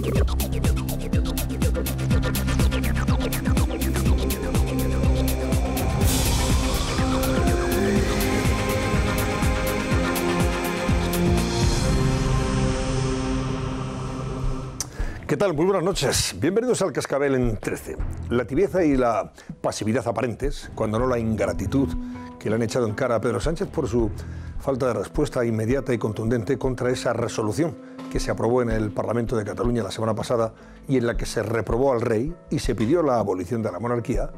¿Qué tal? Muy buenas noches. Bienvenidos al Cascabel en 13. La tibieza y la pasividad aparentes, cuando no la ingratitud que le han echado en cara a Pedro Sánchez por su falta de respuesta inmediata y contundente contra esa resolución que se aprobó en el Parlamento de Cataluña la semana pasada y en la que se reprobó al rey y se pidió la abolición de la monarquía,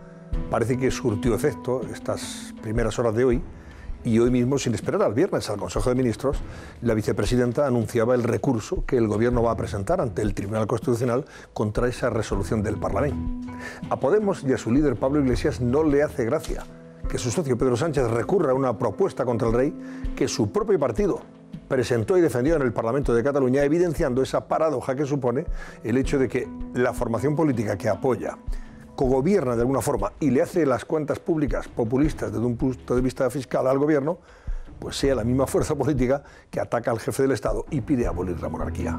parece que surtió efecto estas primeras horas de hoy. Y hoy mismo, sin esperar al viernes al Consejo de Ministros, la vicepresidenta anunciaba el recurso que el Gobierno va a presentar ante el Tribunal Constitucional contra esa resolución del Parlamento. A Podemos y a su líder Pablo Iglesias no le hace gracia que su socio Pedro Sánchez recurra a una propuesta contra el rey que su propio partido presentó y defendió en el Parlamento de Cataluña, evidenciando esa paradoja que supone el hecho de que la formación política que apoya, cogobierna de alguna forma y le hace las cuentas públicas populistas desde un punto de vista fiscal al gobierno, pues sea la misma fuerza política que ataca al jefe del Estado y pide abolir la monarquía.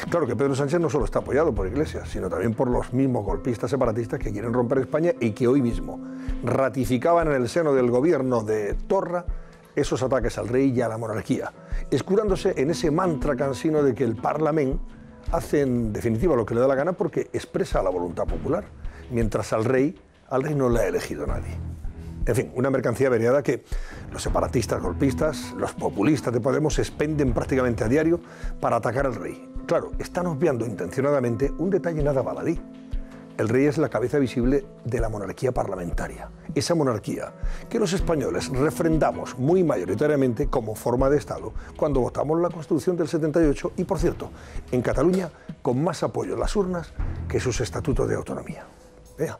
Claro que Pedro Sánchez no solo está apoyado por Iglesias, sino también por los mismos golpistas separatistas que quieren romper España y que hoy mismo ratificaban en el seno del gobierno de Torra esos ataques al rey y a la monarquía, escudándose en ese mantra cansino de que el Parlamento hace en definitiva lo que le da la gana porque expresa la voluntad popular, mientras al rey no le ha elegido nadie. En fin, una mercancía averiada que los separatistas, golpistas, los populistas de Podemos expenden prácticamente a diario para atacar al rey. Claro, están obviando intencionadamente un detalle nada baladí. El rey es la cabeza visible de la monarquía parlamentaria. Esa monarquía que los españoles refrendamos muy mayoritariamente como forma de Estado cuando votamos la Constitución del 78 y, por cierto, en Cataluña con más apoyo en las urnas que sus estatutos de autonomía. Vea,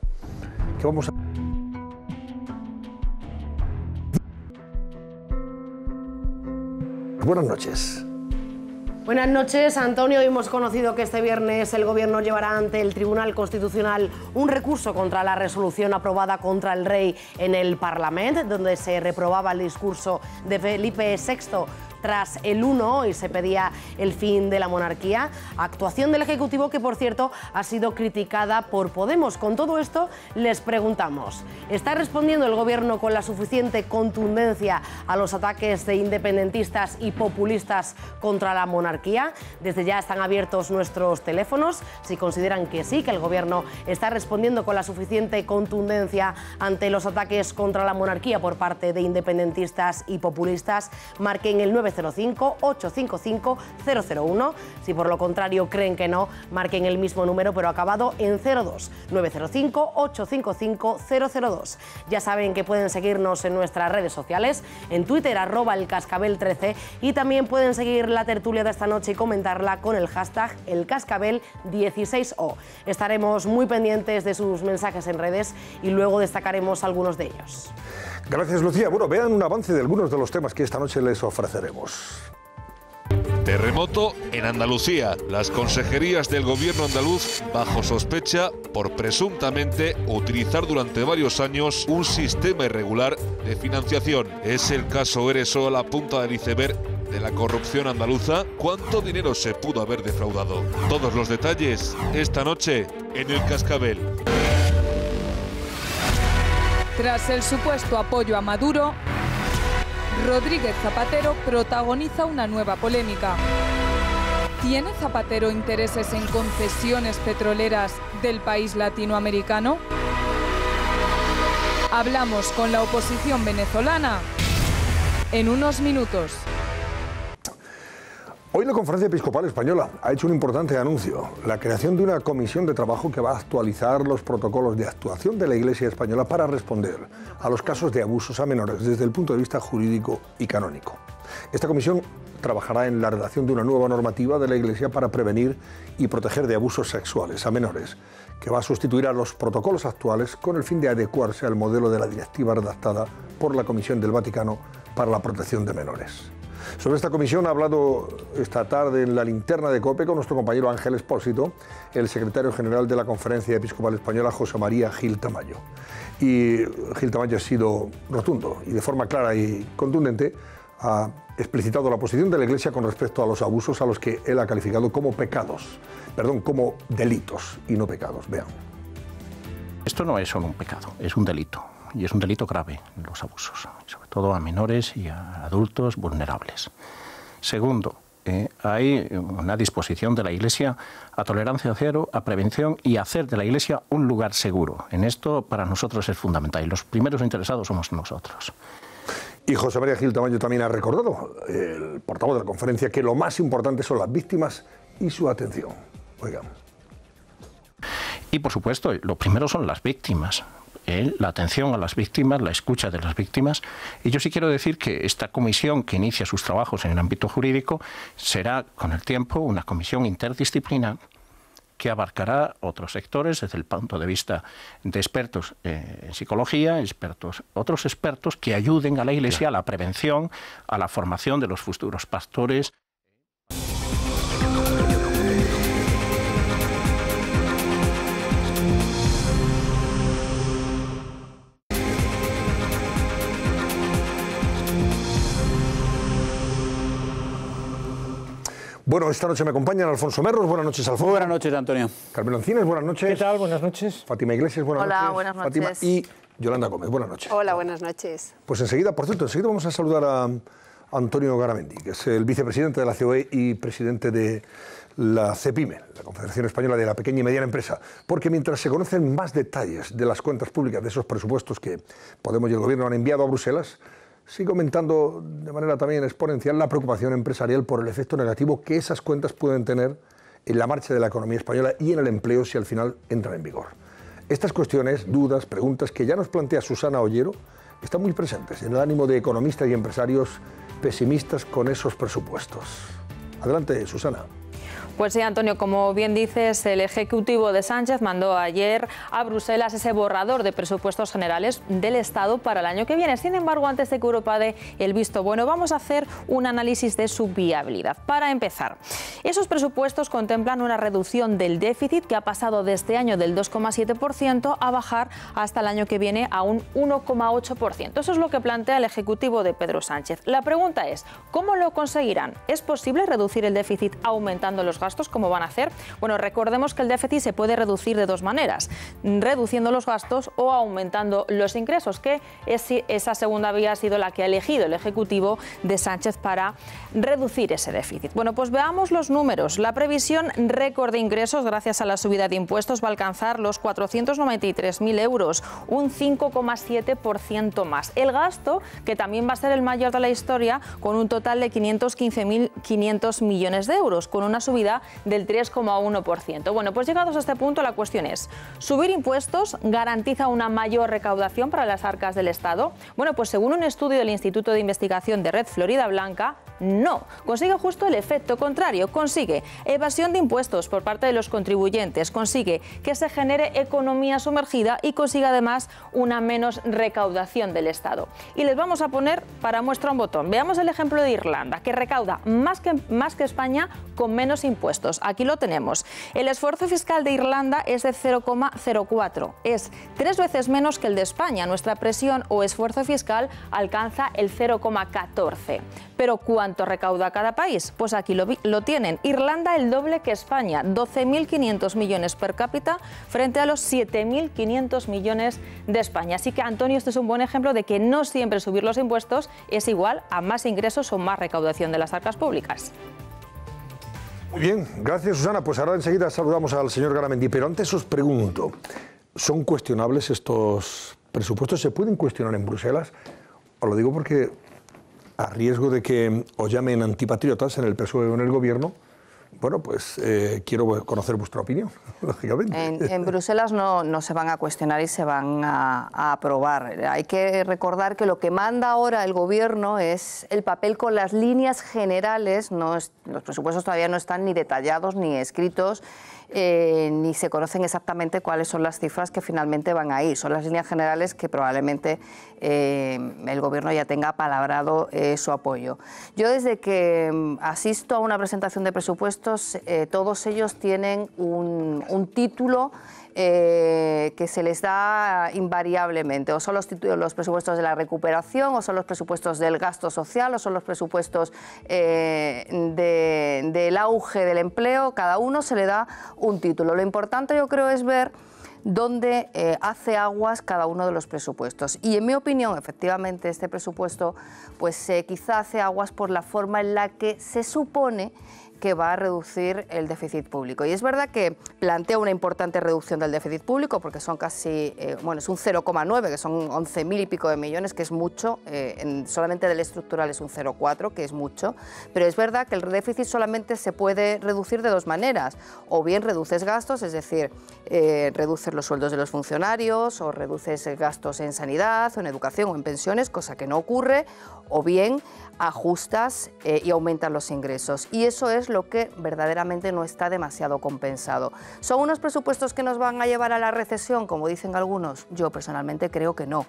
que vamos a... Buenas noches. Buenas noches, Antonio. Hoy hemos conocido que este viernes el Gobierno llevará ante el Tribunal Constitucional un recurso contra la resolución aprobada contra el rey en el Parlamento, donde se reprobaba el discurso de Felipe VI tras el 1 y se pedía el fin de la monarquía. Actuación del Ejecutivo que, por cierto, ha sido criticada por Podemos. Con todo esto, les preguntamos, ¿está respondiendo el Gobierno con la suficiente contundencia a los ataques de independentistas y populistas contra la monarquía? Desde ya están abiertos nuestros teléfonos. Si consideran que sí, que el Gobierno está respondiendo con la suficiente contundencia ante los ataques contra la monarquía por parte de independentistas y populistas, marquen el 905-855-001. Si por lo contrario creen que no, marquen el mismo número pero acabado en 02, 905-855-002. Ya saben que pueden seguirnos en nuestras redes sociales, en Twitter @elcascabel13, y también pueden seguir la tertulia de esta noche y comentarla con el hashtag elcascabel16o. Estaremos muy pendientes de sus mensajes en redes y luego destacaremos algunos de ellos. Gracias, Lucía. Bueno, vean un avance de algunos de los temas que esta noche les ofreceremos. Terremoto en Andalucía. Las consejerías del gobierno andaluz bajo sospecha por presuntamente utilizar durante varios años un sistema irregular de financiación. ¿Es el caso Eresol la punta del iceberg de la corrupción andaluza? ¿Cuánto dinero se pudo haber defraudado? Todos los detalles esta noche en El Cascabel. Tras el supuesto apoyo a Maduro, Rodríguez Zapatero protagoniza una nueva polémica. ¿Tiene Zapatero intereses en concesiones petroleras del país latinoamericano? Hablamos con la oposición venezolana en unos minutos. Hoy la Conferencia Episcopal Española ha hecho un importante anuncio, la creación de una comisión de trabajo que va a actualizar los protocolos de actuación de la Iglesia española para responder a los casos de abusos a menores desde el punto de vista jurídico y canónico. Esta comisión trabajará en la redacción de una nueva normativa de la Iglesia para prevenir y proteger de abusos sexuales a menores, que va a sustituir a los protocolos actuales con el fin de adecuarse al modelo de la directiva redactada por la Comisión del Vaticano para la Protección de Menores. Sobre esta comisión ha hablado esta tarde en la linterna de COPE con nuestro compañero Ángel Expósito, el secretario general de la Conferencia Episcopal Española, José María Gil Tamayo. Y Gil Tamayo ha sido rotundo y de forma clara y contundente ha explicitado la posición de la Iglesia con respecto a los abusos a los que él ha calificado como como delitos y no pecados. Vean. Esto no es solo un pecado, es un delito. Y es un delito grave, los abusos, sobre todo a menores y a adultos vulnerables. Segundo, hay una disposición de la Iglesia a tolerancia cero, a prevención y a hacer de la Iglesia un lugar seguro. En esto para nosotros es fundamental y los primeros interesados somos nosotros. Y José María Gil Tamayo también ha recordado, el portavoz de la conferencia, que lo más importante son las víctimas y su atención. Oigan. Y por supuesto, lo primero son las víctimas. La atención a las víctimas, la escucha de las víctimas. Y yo sí quiero decir que esta comisión que inicia sus trabajos en el ámbito jurídico será con el tiempo una comisión interdisciplinar que abarcará otros sectores desde el punto de vista de expertos en psicología, otros expertos que ayuden a la Iglesia a la prevención, a la formación de los futuros pastores. Bueno, esta noche me acompañan Alfonso Merlos. Buenas noches, Alfonso. Buenas noches, Antonio. Carmelo Encinas, buenas noches. ¿Qué tal? Buenas noches. Fátima Iglesias, buenas noches. Hola, buenas noches. Fátima y Yolanda Gómez, buenas noches. Hola, buenas noches. Pues enseguida vamos a saludar a Antonio Garamendi, que es el vicepresidente de la COE y presidente de la CEPIME, la Confederación Española de la Pequeña y Mediana Empresa, porque mientras se conocen más detalles de las cuentas públicas, de esos presupuestos que Podemos y el Gobierno han enviado a Bruselas, sigue aumentando de manera también exponencial la preocupación empresarial por el efecto negativo que esas cuentas pueden tener en la marcha de la economía española y en el empleo si al final entran en vigor. Estas cuestiones, dudas, preguntas que ya nos plantea Susana Ollero están muy presentes en el ánimo de economistas y empresarios pesimistas con esos presupuestos. Adelante, Susana. Pues sí, Antonio, como bien dices, el Ejecutivo de Sánchez mandó ayer a Bruselas ese borrador de presupuestos generales del Estado para el año que viene. Sin embargo, antes de que Europa dé el visto bueno, vamos a hacer un análisis de su viabilidad. Para empezar, esos presupuestos contemplan una reducción del déficit que ha pasado de este año del 2,7% a bajar hasta el año que viene a un 1,8%. Eso es lo que plantea el Ejecutivo de Pedro Sánchez. La pregunta es, ¿cómo lo conseguirán? ¿Es posible reducir el déficit aumentando los gastos? ¿Cómo van a hacer? Bueno, recordemos que el déficit se puede reducir de dos maneras, reduciendo los gastos o aumentando los ingresos, que esa segunda vía ha sido la que ha elegido el Ejecutivo de Sánchez para reducir ese déficit. Bueno, pues veamos los números. La previsión récord de ingresos gracias a la subida de impuestos va a alcanzar los 493.000 euros, un 5,7% más. El gasto, que también va a ser el mayor de la historia, con un total de 515.500 millones de euros, con una subida del 3,1%. Bueno, pues llegados a este punto, la cuestión es, ¿subir impuestos garantiza una mayor recaudación para las arcas del Estado? Bueno, pues según un estudio del Instituto de Investigación de Red Florida Blanca, no. Consigue justo el efecto contrario. Consigue evasión de impuestos por parte de los contribuyentes, consigue que se genere economía sumergida y consigue además una menos recaudación del Estado. Y les vamos a poner para muestra un botón. Veamos el ejemplo de Irlanda, que recauda más que España con menos impuestos. Aquí lo tenemos. El esfuerzo fiscal de Irlanda es de 0,04. Es 3 veces menos que el de España. Nuestra presión o esfuerzo fiscal alcanza el 0,14. Pero ¿cuánto recauda cada país? Pues aquí lo tienen. Irlanda el doble que España, 12.500 millones per cápita frente a los 7.500 millones de España. Así que, Antonio, este es un buen ejemplo de que no siempre subir los impuestos es igual a más ingresos o más recaudación de las arcas públicas. Muy bien, gracias, Susana. Pues ahora enseguida saludamos al señor Garamendi, pero antes os pregunto, ¿son cuestionables estos presupuestos? ¿Se pueden cuestionar en Bruselas? Os lo digo porque, a riesgo de que os llamen antipatriotas en el PSOE o en el Gobierno, bueno, pues quiero conocer vuestra opinión, lógicamente. En Bruselas no se van a cuestionar y se van a aprobar. Hay que recordar que lo que manda ahora el Gobierno es el papel con las líneas generales. Los presupuestos todavía no están ni detallados ni escritos, ni se conocen exactamente cuáles son las cifras que finalmente van a ir. Son las líneas generales que probablemente el Gobierno ya tenga apalabrado su apoyo. Yo, desde que asisto a una presentación de presupuestos, presupuestos, todos ellos tienen un título que se les da invariablemente, o son los presupuestos de la recuperación, o son los presupuestos del gasto social, o son los presupuestos del auge del empleo. Cada uno se le da un título. Lo importante, yo creo, es ver dónde hace aguas cada uno de los presupuestos. Y en mi opinión, efectivamente, este presupuesto pues quizá hace aguas por la forma en la que se supone que va a reducir el déficit público. Y es verdad que plantea una importante reducción del déficit público, porque son casi, bueno, es un 0,9, que son 11.000 y pico de millones, que es mucho, solamente del estructural es un 0,4, que es mucho, pero es verdad que el déficit solamente se puede reducir de dos maneras, o bien reduces gastos, es decir, reduces los sueldos de los funcionarios, o reduces gastos en sanidad, o en educación, o en pensiones, cosa que no ocurre, o bien ajustas y aumentas los ingresos. Y eso es lo que verdaderamente no está demasiado compensado. ¿Son unos presupuestos que nos van a llevar a la recesión, como dicen algunos? Yo personalmente creo que no.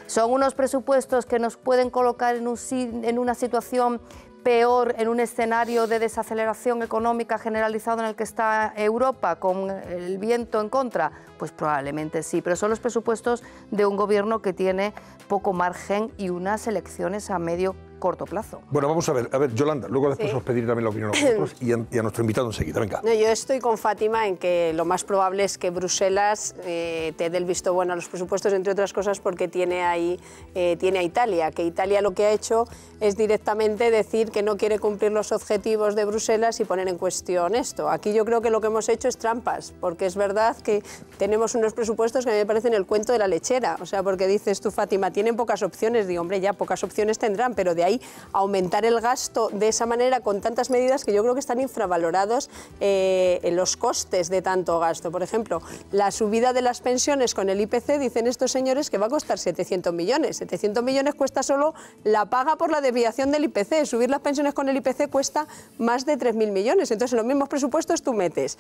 ¿Son unos presupuestos que nos pueden colocar en una situación peor, en un escenario de desaceleración económica generalizado en el que está Europa, con el viento en contra? Pues probablemente sí, pero son los presupuestos de un gobierno que tiene poco margen y unas elecciones a medio corto plazo. Bueno, vamos a ver, Yolanda, luego después os pediré también la opinión a vosotros y a nuestro invitado enseguida, venga. No, yo estoy con Fátima en que lo más probable es que Bruselas te dé el visto bueno a los presupuestos, entre otras cosas porque tiene a Italia, que Italia lo que ha hecho es directamente decir que no quiere cumplir los objetivos de Bruselas y poner en cuestión esto. Aquí yo creo que lo que hemos hecho es trampas, porque es verdad que tenemos unos presupuestos que a mí me parecen el cuento de la lechera, o sea, porque dices tú, Fátima, tienen pocas opciones, digo, hombre, ya pocas opciones tendrán, pero de ahí aumentar el gasto de esa manera con tantas medidas que yo creo que están infravalorados en los costes de tanto gasto. Por ejemplo, la subida de las pensiones con el IPC, dicen estos señores que va a costar 700 millones. 700 millones cuesta solo la paga por la desviación del IPC. Subir las pensiones con el IPC cuesta más de 3.000 millones. Entonces, en los mismos presupuestos tú metes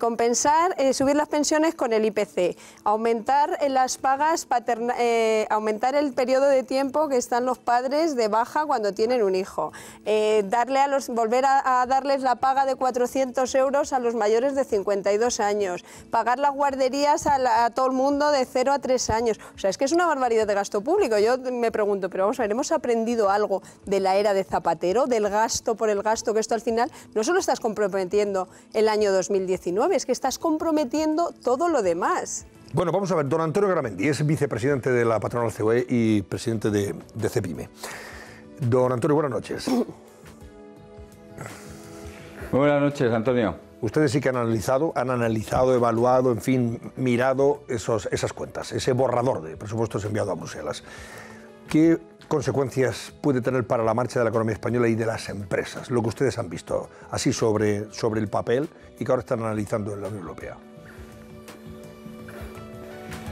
compensar, subir las pensiones con el IPC, aumentar las pagas, aumentar el periodo de tiempo que están los padres de baja cuando tienen un hijo, volver a darles la paga de 400 euros a los mayores de 52 años, pagar las guarderías a todo el mundo de 0 a 3 años. O sea, es que es una barbaridad de gasto público. Yo me pregunto, pero vamos a ver, ¿hemos aprendido algo de la era de Zapatero, del gasto por el gasto, que esto al final no solo estás comprometiendo el año 2019, es que estás comprometiendo todo lo demás? Bueno, vamos a ver, don Antonio Garamendi es vicepresidente de la patronal COE y presidente de CEPIME. Don Antonio, buenas noches. Muy buenas noches, Antonio. Ustedes sí que han analizado, evaluado, en fin, mirado esas cuentas, ese borrador de presupuestos enviado a Bruselas. ¿Qué consecuencias puede tener para la marcha de la economía española y de las empresas? Lo que ustedes han visto así sobre el papel y que ahora están analizando en la Unión Europea.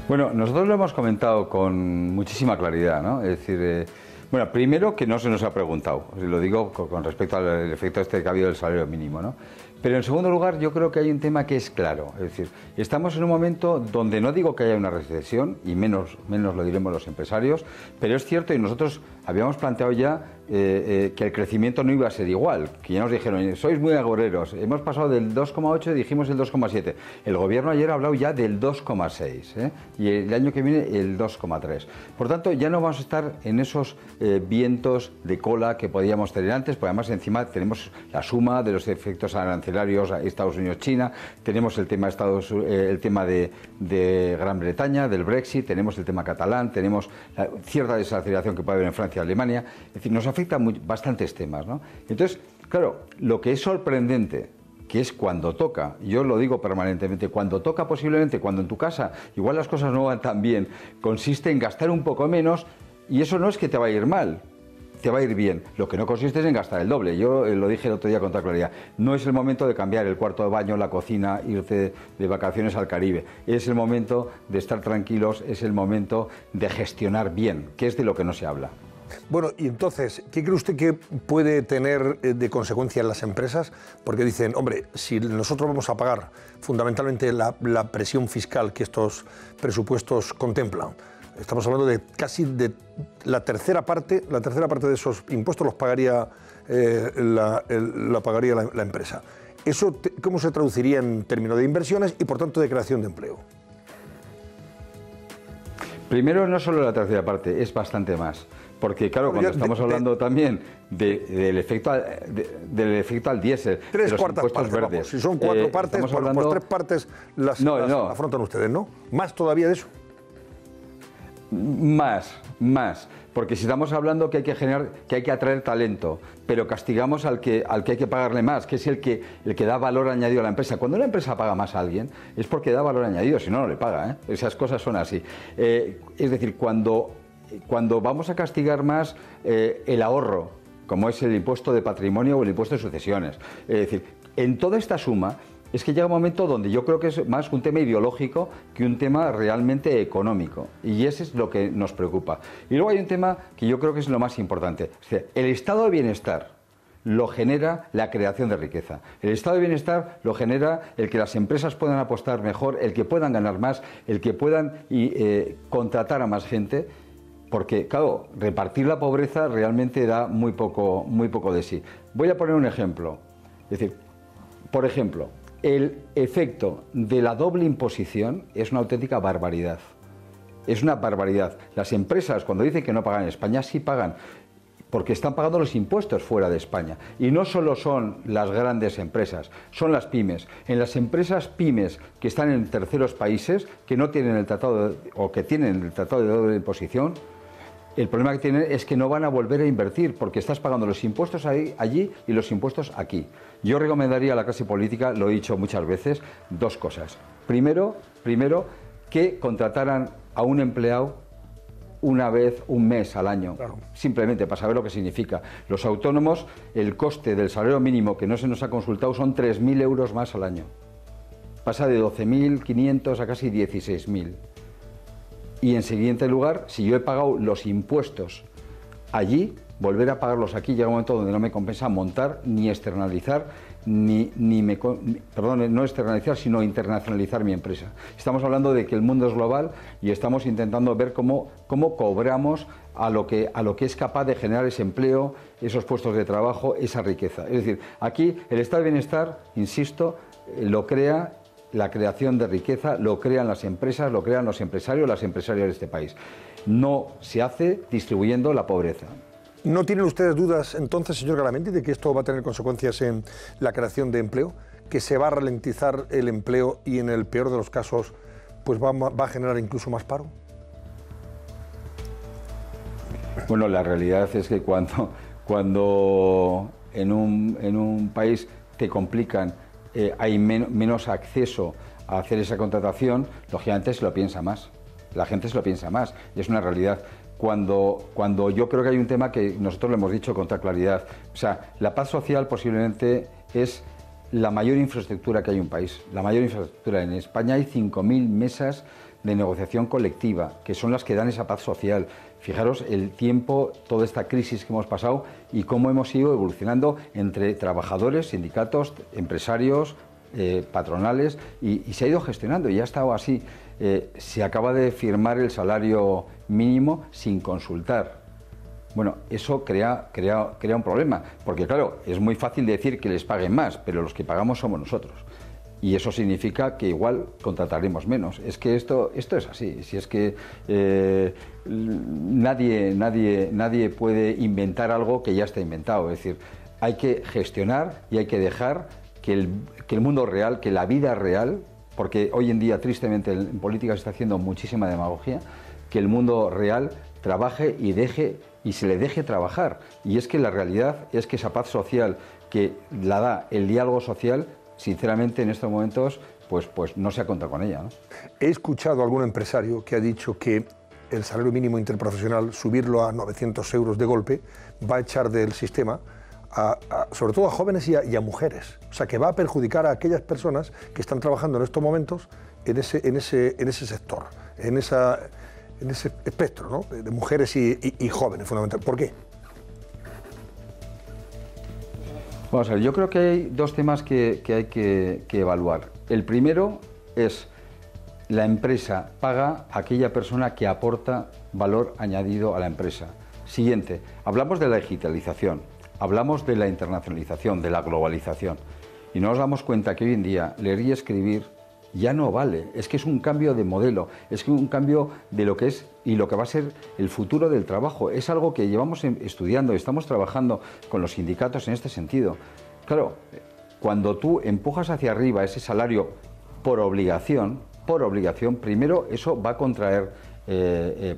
Bueno, nosotros lo hemos comentado con muchísima claridad, ¿no? Es decir, bueno, primero que no se nos ha preguntado, lo digo con respecto al efecto que ha habido del salario mínimo, ¿no? Pero en segundo lugar, yo creo que hay un tema que es claro, es decir, estamos en un momento donde no digo que haya una recesión, y menos lo diremos los empresarios, pero es cierto, y nosotros habíamos planteado ya que el crecimiento no iba a ser igual, que ya nos dijeron, sois muy agoreros, hemos pasado del 2,8 y dijimos el 2,7. El gobierno ayer ha hablado ya del 2,6, y el año que viene el 2,3. Por tanto, ya no vamos a estar en esos vientos de cola que podíamos tener antes, porque además encima tenemos la suma de los efectos arancelarios a Estados Unidos-China, tenemos el tema, de Gran Bretaña, del Brexit, tenemos el tema catalán, tenemos cierta desaceleración que puede haber en Francia y Alemania, es decir, nos afecta bastantes temas, ¿no? Entonces, claro, lo que es sorprendente, que es cuando toca, yo lo digo permanentemente, cuando toca posiblemente, cuando en tu casa igual las cosas no van tan bien, consiste en gastar un poco menos, y eso no es que te va a ir mal, te va a ir bien. Lo que no consiste es en gastar el doble. Yo lo dije el otro día con toda claridad. No es el momento de cambiar el cuarto de baño, la cocina, irte de vacaciones al Caribe. Es el momento de estar tranquilos, es el momento de gestionar bien, que es de lo que no se habla. Bueno, y entonces, ¿qué cree usted que puede tener de consecuencia en las empresas? Porque dicen, hombre, si nosotros vamos a pagar fundamentalmente la presión fiscal que estos presupuestos contemplan, estamos hablando de casi de la tercera parte de esos impuestos los pagaría la empresa. ¿Eso cómo se traduciría en términos de inversiones y, por tanto, de creación de empleo? Primero, no solo la tercera parte, es bastante más. Porque, claro, cuando estamos hablando también del efecto al diésel, de los impuestos verdes... Vamos, si son 4 partes, bueno, hablando... pues 3 partes las afrontan ustedes, ¿no? ¿Más todavía de eso? Más. Porque si estamos hablando que hay que atraer talento, pero castigamos al que hay que pagarle más, que es el que da valor añadido a la empresa. Cuando una empresa paga más a alguien, es porque da valor añadido, si no, no le paga, ¿eh? Esas cosas son así. Es decir, cuando vamos a castigar más el ahorro, como es el impuesto de patrimonio o el impuesto de sucesiones, es decir, en toda esta suma, es que llega un momento donde yo creo que es más un tema ideológico que un tema realmente económico. Y ese es lo que nos preocupa. Y luego hay un tema que yo creo que es lo más importante. O sea, el estado de bienestar lo genera la creación de riqueza. El estado de bienestar lo genera el que las empresas puedan apostar mejor, el que puedan ganar más, el que puedan contratar a más gente. Porque, claro, repartir la pobreza realmente da muy poco de sí. Voy a poner un ejemplo. Es decir, por ejemplo, el efecto de la doble imposición es una auténtica barbaridad. Es una barbaridad. Las empresas, cuando dicen que no pagan en España, sí pagan, porque están pagando los impuestos fuera de España. Y no solo son las grandes empresas, son las pymes. En las empresas pymes que están en terceros países, que no tienen el tratado o que tienen el tratado de doble imposición, el problema que tienen es que no van a volver a invertir porque estás pagando los impuestos allí y los impuestos aquí. Yo recomendaría a la clase política, lo he dicho muchas veces, 2 cosas. Primero, que contrataran a un empleado una vez, un mes al año, claro, simplemente para saber lo que significa. Los autónomos, el coste del salario mínimo que no se nos ha consultado son 3.000 euros más al año. Pasa de 12.500 a casi 16.000. Y en siguiente lugar, si yo he pagado los impuestos allí, volver a pagarlos aquí, llega un momento donde no me compensa montar ni externalizar, no externalizar, sino internacionalizar mi empresa. Estamos hablando de que el mundo es global y estamos intentando ver cómo cobramos a lo que es capaz de generar ese empleo, esos puestos de trabajo, esa riqueza. Es decir, aquí el estado de bienestar, insisto, lo crea la creación de riqueza, lo crean las empresas, lo crean los empresarios, las empresarias de este país. No se hace distribuyendo la pobreza. ¿No tienen ustedes dudas entonces, señor Garamendi, de que esto va a tener consecuencias en la creación de empleo? ¿Que se va a ralentizar el empleo y en el peor de los casos pues va a generar incluso más paro? Bueno, la realidad es que cuando en un país te complican, hay menos acceso a hacer esa contratación, lógicamente se lo piensa más. La gente se lo piensa más y es una realidad. Cuando yo creo que hay un tema que nosotros lo hemos dicho con toda claridad, o sea, la paz social posiblemente es la mayor infraestructura que hay en un país, la mayor infraestructura. En España hay 5.000 mesas de negociación colectiva, que son las que dan esa paz social. Fijaros el tiempo, toda esta crisis que hemos pasado y cómo hemos ido evolucionando entre trabajadores, sindicatos, empresarios, patronales, y se ha ido gestionando y ha estado así. Se acaba de firmar el salario mínimo sin consultar. Bueno, eso crea un problema, porque claro, es muy fácil decir que les paguen más, pero los que pagamos somos nosotros. Y eso significa que igual contrataremos menos. Es que esto es así. Si es que nadie puede inventar algo que ya está inventado. Es decir, hay que gestionar y hay que dejar que el mundo real, que la vida real, porque hoy en día tristemente en política se está haciendo muchísima demagogia, que el mundo real trabaje y se le deje trabajar. Y es que la realidad es que esa paz social que la da el diálogo social, sinceramente en estos momentos pues no se ha contado con ella, ¿no? He escuchado a algún empresario que ha dicho que el salario mínimo interprofesional, subirlo a 900 euros de golpe, va a echar del sistema sobre todo a jóvenes y a mujeres. O sea, que va a perjudicar a aquellas personas que están trabajando en estos momentos en ese sector, en ese espectro, ¿no? De mujeres y jóvenes, fundamentalmente. ¿Por qué? Vamos a ver, yo creo que hay 2 temas que hay que evaluar. El primero es la empresa paga a aquella persona que aporta valor añadido a la empresa. Siguiente, hablamos de la digitalización, hablamos de la internacionalización, de la globalización. y no nos damos cuenta que hoy en día leer y escribir ya no vale. Es que es un cambio de modelo, es que un cambio de lo que es y lo que va a ser el futuro del trabajo. Es algo que llevamos estudiando, estamos trabajando con los sindicatos en este sentido. Claro, cuando tú empujas hacia arriba ese salario por obligación, primero eso va a contraer,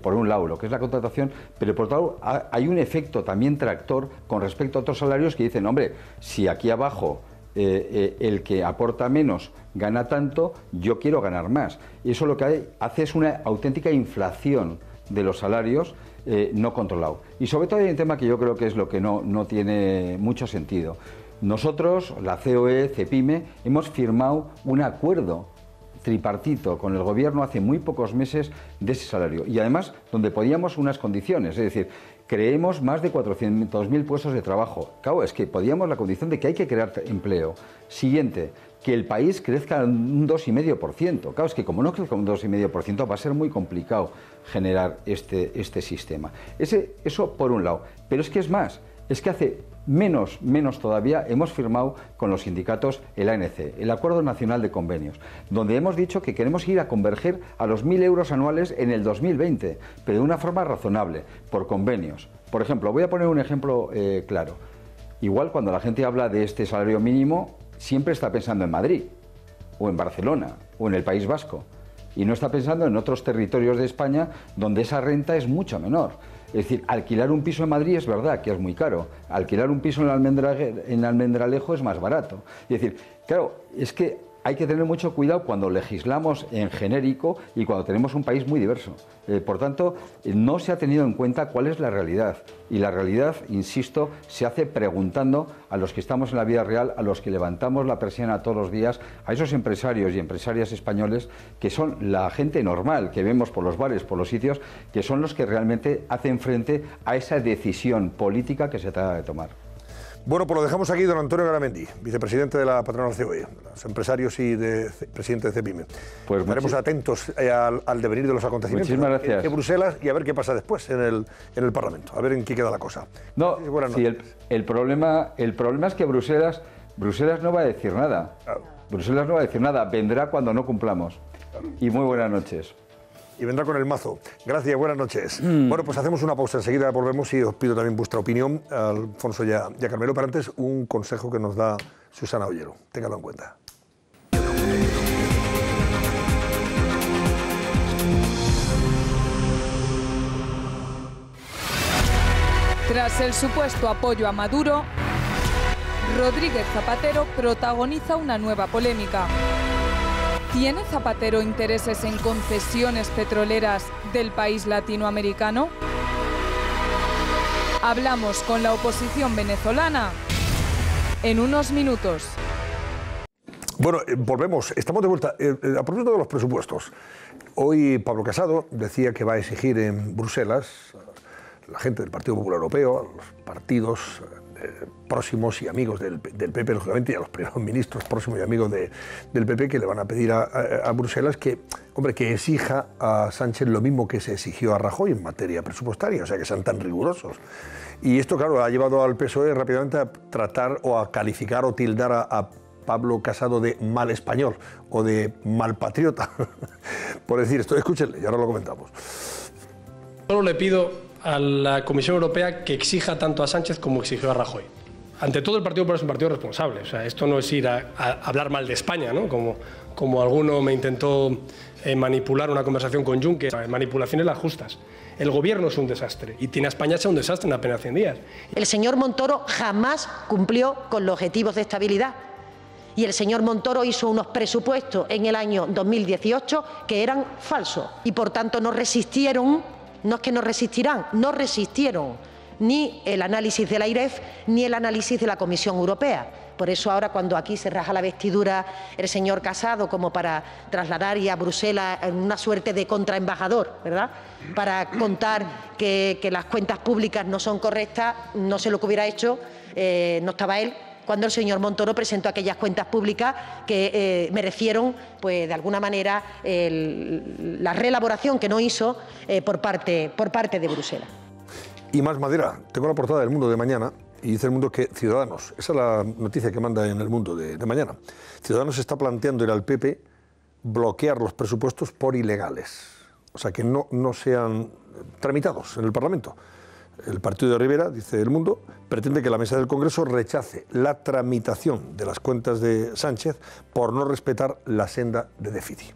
por un lado, lo que es la contratación, pero por otro lado hay un efecto también tractor con respecto a otros salarios que dicen, hombre, si aquí abajo el que aporta menos gana tanto, yo quiero ganar más. Y eso lo que hace es una auténtica inflación de los salarios no controlado. Y sobre todo hay un tema que yo creo que es lo que no tiene mucho sentido. Nosotros, la COE, CEPIME, hemos firmado un acuerdo tripartito con el gobierno hace muy pocos meses de ese salario. Y además donde podíamos unas condiciones, es decir, creemos más de 400.000 puestos de trabajo. Claro, es que podíamos la condición de que hay que crear empleo. Siguiente, que el país crezca un 2,5%. Claro, es que como no crezca un 2,5% va a ser muy complicado generar este sistema. Eso por un lado. Pero es que es más, es que hace menos todavía hemos firmado con los sindicatos el ANC, el Acuerdo Nacional de Convenios, donde hemos dicho que queremos ir a converger a los 1.000 euros anuales en el 2020, pero de una forma razonable, por convenios. Por ejemplo, voy a poner un ejemplo claro. Igual cuando la gente habla de este salario mínimo, siempre está pensando en Madrid, o en Barcelona, o en el País Vasco, y no está pensando en otros territorios de España donde esa renta es mucho menor. Es decir, alquilar un piso en Madrid es verdad que es muy caro, alquilar un piso en Almendralejo es más barato. Es decir, claro, es que hay que tener mucho cuidado cuando legislamos en genérico y cuando tenemos un país muy diverso. Por tanto, no se ha tenido en cuenta cuál es la realidad. Y la realidad, insisto, se hace preguntando a los que estamos en la vida real, a los que levantamos la persiana todos los días, a esos empresarios y empresarias españoles que son la gente normal que vemos por los bares, por los sitios, que son los que realmente hacen frente a esa decisión política que se trata de tomar. Bueno, pues lo dejamos aquí, don Antonio Garamendi, vicepresidente de la patronal COE, los empresarios y presidente de CEPIME. Pues estaremos atentos al devenir de los acontecimientos en Bruselas y a ver qué pasa después en el Parlamento, a ver en qué queda la cosa. No, sí, el problema es que Bruselas no va a decir nada. Claro. Bruselas no va a decir nada, vendrá cuando no cumplamos. Claro. Y muy buenas noches. Y vendrá con el mazo. Gracias, buenas noches. Bueno, pues hacemos una pausa, enseguida volvemos y os pido también vuestra opinión, Alfonso y a Carmelo, pero antes un consejo que nos da Susana Ollero. Téngalo en cuenta. Tras el supuesto apoyo a Maduro, Rodríguez Zapatero protagoniza una nueva polémica. ¿Tiene Zapatero intereses en concesiones petroleras del país latinoamericano? Hablamos con la oposición venezolana en unos minutos. Bueno, volvemos, estamos de vuelta. A propósito de los presupuestos, hoy Pablo Casado decía que va a exigir en Bruselas a la gente del Partido Popular Europeo, a los partidos próximos y amigos del PP, lógicamente, y a los primeros ministros próximos y amigos del PP, que le van a pedir a Bruselas que exija a Sánchez lo mismo que se exigió a Rajoy en materia presupuestaria, o sea, que sean tan rigurosos. Y esto, claro, ha llevado al PSOE rápidamente a tratar o a calificar o tildar a Pablo Casado de mal español o de mal patriota, por decir esto. Escúchenle, y ahora lo comentamos. Solo le pido a la Comisión Europea que exija tanto a Sánchez como exigió a Rajoy. Ante todo, el Partido Popular es un partido responsable. O sea, esto no es ir a hablar mal de España, ¿no? Como alguno me intentó manipular una conversación con Juncker. Manipulaciones las justas. El gobierno es un desastre y tiene a España hecha un desastre en apenas 100 días. El señor Montoro jamás cumplió con los objetivos de estabilidad. Y el señor Montoro hizo unos presupuestos en el año 2018 que eran falsos. Y por tanto no resistieron. No es que no resistirán, no resistieron ni el análisis de la AIREF ni el análisis de la Comisión Europea. Por eso ahora cuando aquí se raja la vestidura el señor Casado como para trasladar y a Bruselas una suerte de contraembajador, ¿verdad?, para contar que las cuentas públicas no son correctas, no sé lo que hubiera hecho, no estaba él, cuando el señor Montoro presentó aquellas cuentas públicas que merecieron, pues de alguna manera, la reelaboración que no hizo por parte de Bruselas. Y más madera. Tengo la portada del Mundo de mañana y dice El Mundo que Ciudadanos, esa es la noticia que manda en El Mundo de mañana, Ciudadanos está planteando ir al PP bloquear los presupuestos por ilegales, o sea, que no sean tramitados en el Parlamento. El partido de Rivera, dice El Mundo, pretende que la mesa del Congreso rechace la tramitación de las cuentas de Sánchez por no respetar la senda de déficit.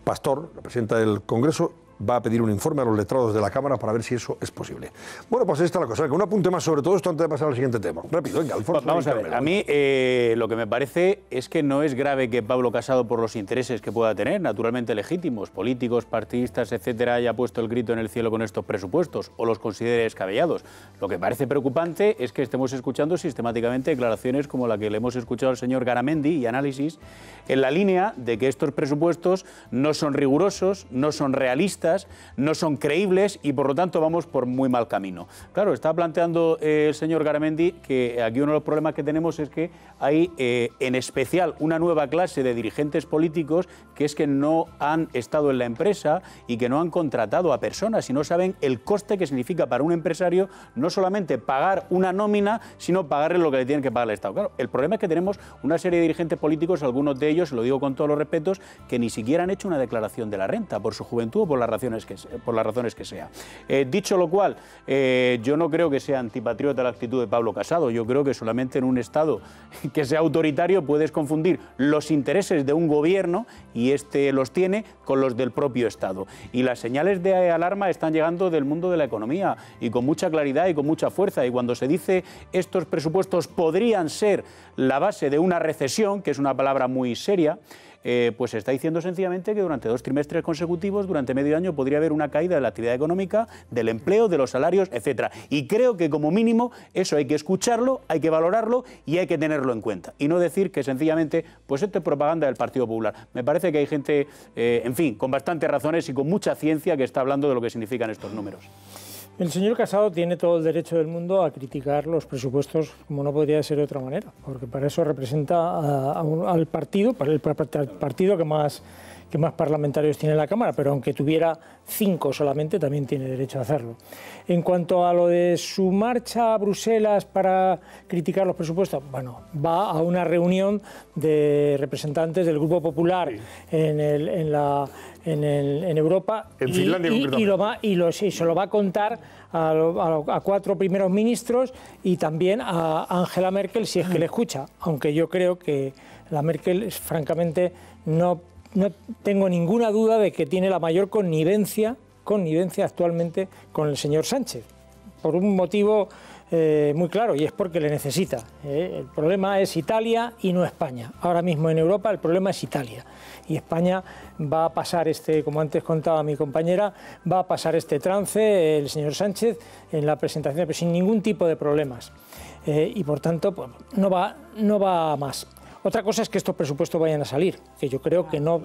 Pastor, la presidenta del Congreso, va a pedir un informe a los letrados de la Cámara para ver si eso es posible. Bueno, pues ahí está la cosa. Un apunte más sobre todo esto antes de pasar al siguiente tema. Rápido, venga, Alfonso. Vamos a ver, a mí lo que me parece es que no es grave que Pablo Casado, por los intereses que pueda tener, naturalmente legítimos, políticos, partidistas, etcétera, haya puesto el grito en el cielo con estos presupuestos o los considere descabellados. Lo que parece preocupante es que estemos escuchando sistemáticamente declaraciones como la que le hemos escuchado al señor Garamendi y análisis en la línea de que estos presupuestos no son rigurosos, no son realistas, no son creíbles y por lo tanto vamos por muy mal camino. Claro, está planteando el señor Garamendi que aquí uno de los problemas que tenemos es que hay en especial una nueva clase de dirigentes políticos que es que no han estado en la empresa y que no han contratado a personas y no saben el coste que significa para un empresario no solamente pagar una nómina, sino pagarle lo que le tienen que pagar el Estado. Claro, el problema es que tenemos una serie de dirigentes políticos, algunos de ellos, lo digo con todos los respetos, que ni siquiera han hecho una declaración de la renta por su juventud o por las razones que sea. Dicho lo cual, yo no creo que sea antipatriota la actitud de Pablo Casado. Yo creo que solamente en un Estado que sea autoritario puedes confundir los intereses de un gobierno, y este los tiene, con los del propio Estado. Y las señales de alarma están llegando del mundo de la economía, y con mucha claridad y con mucha fuerza. Y cuando se dice estos presupuestos podrían ser la base de una recesión, que es una palabra muy seria, pues se está diciendo sencillamente que durante 2 trimestres consecutivos, durante medio año, podría haber una caída de la actividad económica, del empleo, de los salarios, etcétera. Y creo que como mínimo eso hay que escucharlo, hay que valorarlo y hay que tenerlo en cuenta. Y no decir que sencillamente, pues esto es propaganda del Partido Popular. Me parece que hay gente, en fin, con bastantes razones y con mucha ciencia que está hablando de lo que significan estos números. El señor Casado tiene todo el derecho del mundo a criticar los presupuestos, como no podría ser de otra manera, porque para eso representa al partido, para el partido que más parlamentarios tiene en la Cámara, pero aunque tuviera 5 solamente, también tiene derecho a hacerlo. En cuanto a lo de su marcha a Bruselas para criticar los presupuestos, bueno, va a una reunión de representantes del Grupo Popular en Europa, en Finlandia, y se lo va a contar a 4 primeros ministros y también a Angela Merkel, si es que le escucha, aunque yo creo que la Merkel, francamente, no tengo ninguna duda de que tiene la mayor connivencia actualmente con el señor Sánchez, por un motivo muy claro, y es porque le necesita. El problema es Italia y no España. Ahora mismo en Europa el problema es Italia. Y España va a pasar como antes contaba mi compañera, va a pasar este trance el señor Sánchez en la presentación, pero sin ningún tipo de problemas. Y por tanto, pues, no va más. Otra cosa es que estos presupuestos vayan a salir, que yo creo que no